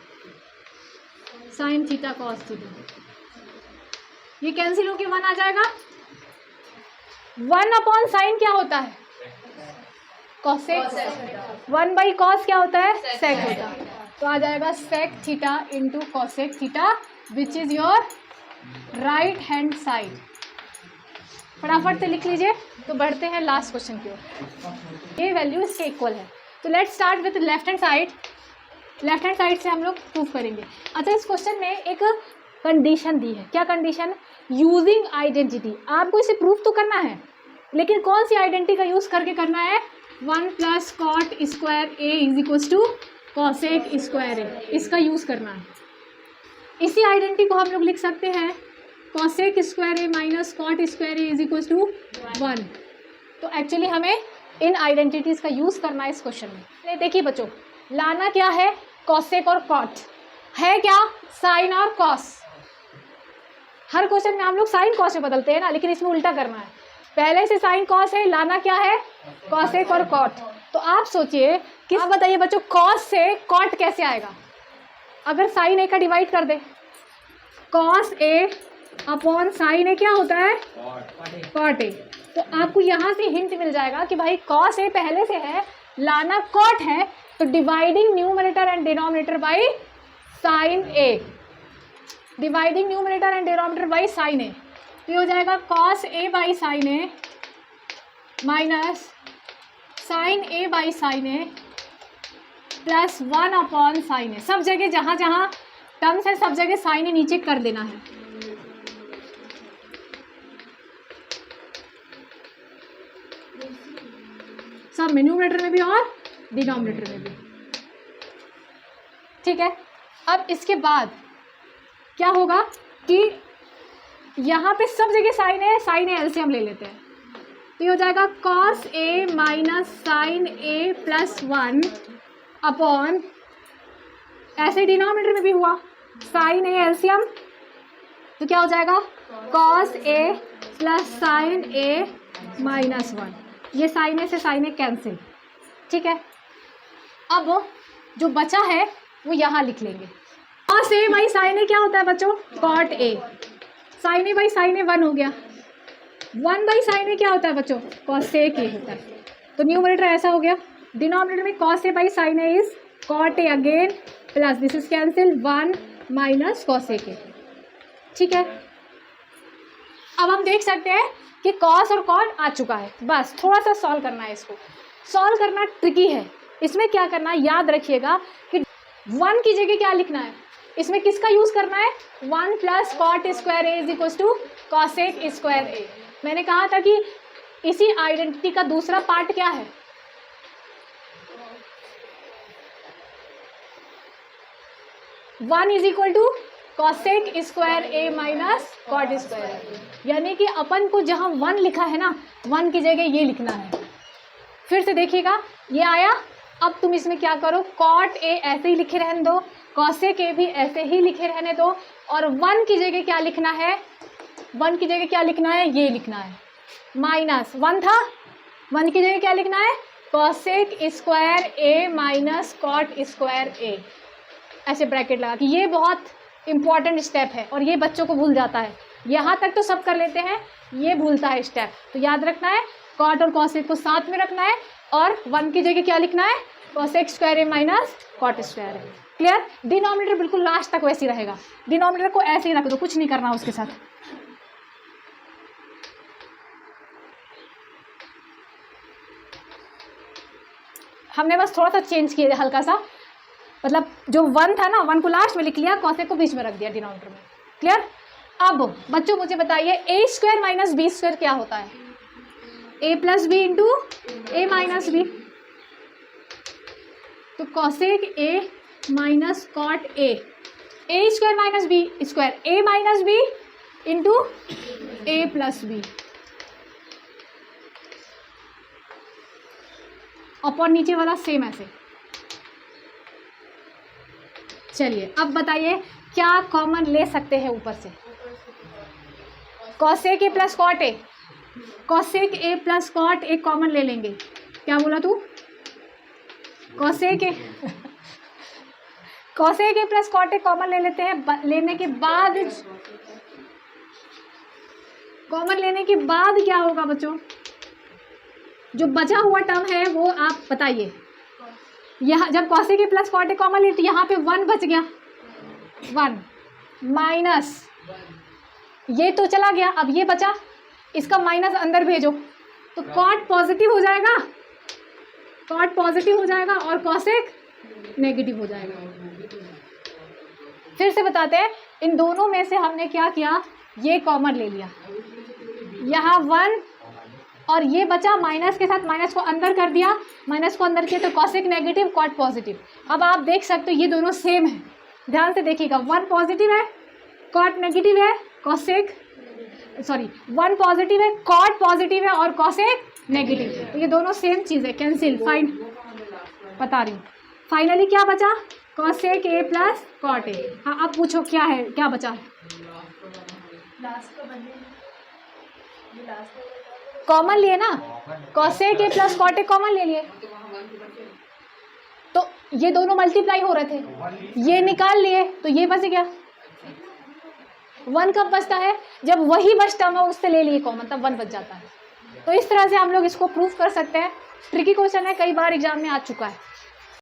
sine theta cos theta, ये कैंसिल होके 1 आ जाएगा। 1 अपॉन साइन क्या होता है, कॉसेक। 1 बाई कॉस क्या होता है, सेक होता है। तो आ जाएगा sec theta into cosec theta which is your right hand side. फटाफट से लिख लीजिए। तो बढ़ते हैं लास्ट क्वेश्चन की ओर। ये वैल्यू इसके इक्वल है। तो let's start with left hand side. Left hand side से हम लोग प्रूव करेंगे। अच्छा, इस क्वेश्चन में एक कंडीशन दी है। क्या कंडीशन, यूजिंग आइडेंटिटी। आपको इसे प्रूव तो करना है, लेकिन कौन सी आइडेंटिटी का यूज़ करके करना है, 1 plus cot square A is equal to cosec square A, इसका यूज़ करना है। इसी आइडेंटिटी को हम लोग लिख सकते हैं cosec square A minus cot square A is equal to 1। तो एक्चुअली हमें इन आइडेंटिटीज़ का यूज़ करना है इस क्वेश्चन में। देखिए बच्चों, लाना क्या है, कॉसेक और कॉट है, क्या साइन और कॉस। हर क्वेश्चन में हम लोग साइन कॉस में बदलते हैं ना, लेकिन इसमें उल्टा करना है। पहले से साइन कॉस है, लाना क्या है, कॉसेक और कॉट। तो आप सोचिए कि आप बताइए बच्चों, कॉस से कॉट कैसे आएगा। अगर साइन ए का डिवाइड कर दे, cos A upon sine A क्या होता है, कॉट ए। तो आपको यहाँ से हिंट मिल जाएगा कि भाई कॉस ए पहले से है, लाना कॉट है, तो dividing numerator and denominator by sine A, dividing numerator and denominator by sine A. तो ये हो जाएगा cos A by sine A minus sine A by sine A plus 1 upon sine A. सब जगह जहाँ जहाँ टर्म्स है सब जगह साइन ए नीचे कर देना है। सब में, न्यूमरेटर में भी और डिनोमिनेटर में भी। ठीक है, अब इसके बाद क्या होगा कि यहाँ पे सब जगह साइन है, साइन ए एलसीएम ले लेते हैं। तो ये हो जाएगा cos A minus sine A plus 1 upon, ऐसे डिनोमिनेटर में भी हुआ साइन ए एलसीएम, तो क्या हो जाएगा cos A plus sine A minus 1। ये साइन ए से साइन ए कैंसिल। ठीक है, अब जो बचा है वो यहाँ लिख लेंगे। Cos A by sine A क्या होता है बच्चों, cot A. Sine A by sine A 1 हो गया। 1 बाई साइन ए क्या होता है बच्चों, कॉसेक ए होता है। तो न्यूमरेटर ऐसा हो गया। डिनोमिनेटर में cos A by sine A is cot a again plus this is cancel 1 minus cosec a. ठीक है, अब हम देख सकते हैं कि कॉस और कॉट आ चुका है। बस थोड़ा सा सॉल्व करना है। इसको सॉल्व करना ट्रिकी है। इसमें क्या करना है, याद रखिएगा कि 1 की जगह क्या लिखना है, इसमें किसका यूज़ करना है, 1 plus cot square A is equal to cosec square A. मैंने कहा था कि इसी आइडेंटिटी का दूसरा पार्ट क्या है, one is equal to cosec square A minus cot square A. यानी कि अपन को जहाँ 1 लिखा है ना, 1 की जगह ये लिखना है। फिर से देखिएगा, ये आया। अब तुम इसमें क्या करो, कॉट ए ऐसे ही लिखे रहने दो, कॉसेक ए भी ऐसे ही लिखे रहने दो, और 1 की जगह क्या लिखना है, 1 की जगह क्या लिखना है, ये लिखना है। माइनस 1 था, 1 की जगह क्या लिखना है, कॉसेक स्क्वायर ए माइनस कॉट स्क्वायर ए, ऐसे ब्रैकेट लगा कि ये बहुत इंपॉर्टेंट स्टेप है और ये बच्चों को भूल जाता है। यहाँ तक तो सब कर लेते हैं, ये भूलता है स्टेप। तो याद रखना है, कॉट और कॉसेक को साथ में रखना है और 1 की जगह क्या लिखना है, कॉसेक स्क्वायर ए माइनस कॉट स्क्वायर ए। क्लियर? डिनोमिनेटर बिल्कुल लास्ट तक वैसे ही रहेगा, डिनोमिनेटर को ऐसे ही रख दो, कुछ नहीं करना उसके साथ। हमने बस थोड़ा सा चेंज किया हल्का सा, मतलब जो 1 था ना 1 को लास्ट में लिख लिया, कॉसेक को बीच में रख दिया डिनोमिनेटर में। क्लियर? अब बच्चों मुझे बताइए a square minus B square क्या होता है? A plus B into A minus b. तो cosec a minus cot a square minus B square, A minus B into A plus b upon नीचे वाला सेम ऐसे। चलिए अब बताइए क्या कॉमन ले सकते हैं ऊपर से? Cosec a plus cot a, cosec a plus cot a common ले लेंगे। क्या बोला तू? Cosec a plus cot a common ले लेते हैं। लेने के बाद कॉमन लेने के बाद क्या होगा बच्चों? जो बचा हुआ टर्म है वो आप बताइए। यहाँ जब cosec a plus cot a common ले तो यहाँ पे 1 बच गया, 1 माइनस ये तो चला गया, अब ये बचा, इसका माइनस अंदर भेजो तो कॉट पॉजिटिव हो जाएगा, कॉट पॉजिटिव हो जाएगा और कॉसेक नेगेटिव हो जाएगा। फिर से बताते हैं, इन दोनों में से हमने क्या किया, ये कॉमन ले लिया, यहाँ 1 और ये बचा, माइनस के साथ माइनस को अंदर कर दिया, माइनस को अंदर किया तो कॉसेक नेगेटिव कॉट पॉजिटिव। अब आप देख सकते हो ये दोनों सेम है, ध्यान से देखिएगा, 1 पॉजिटिव है कॉट नेगेटिव है, कॉसेक 1 पॉजिटिव है कॉट पॉजिटिव है और कॉसेक नेगेटिव है, तो ये दोनों सेम चीज़ है, कैंसिल। फाइन बता रही हूँ, फाइनली क्या बचा? Cosec a plus cot a. हाँ अब पूछो क्या है, क्या बचा है? कॉमन लिए ना, cosec a plus cot a common ले लिए, तो ये दोनों मल्टीप्लाई हो रहे थे, ये निकाल लिए तो ये बच गया। 1 कब बचता है? जब वही बचता है उससे ले लिए कॉमन, तब 1 बच जाता है। तो इस तरह से हम लोग इसको प्रूव कर सकते हैं। ट्रिकी क्वेश्चन है, कई बार एग्जाम में आ चुका है।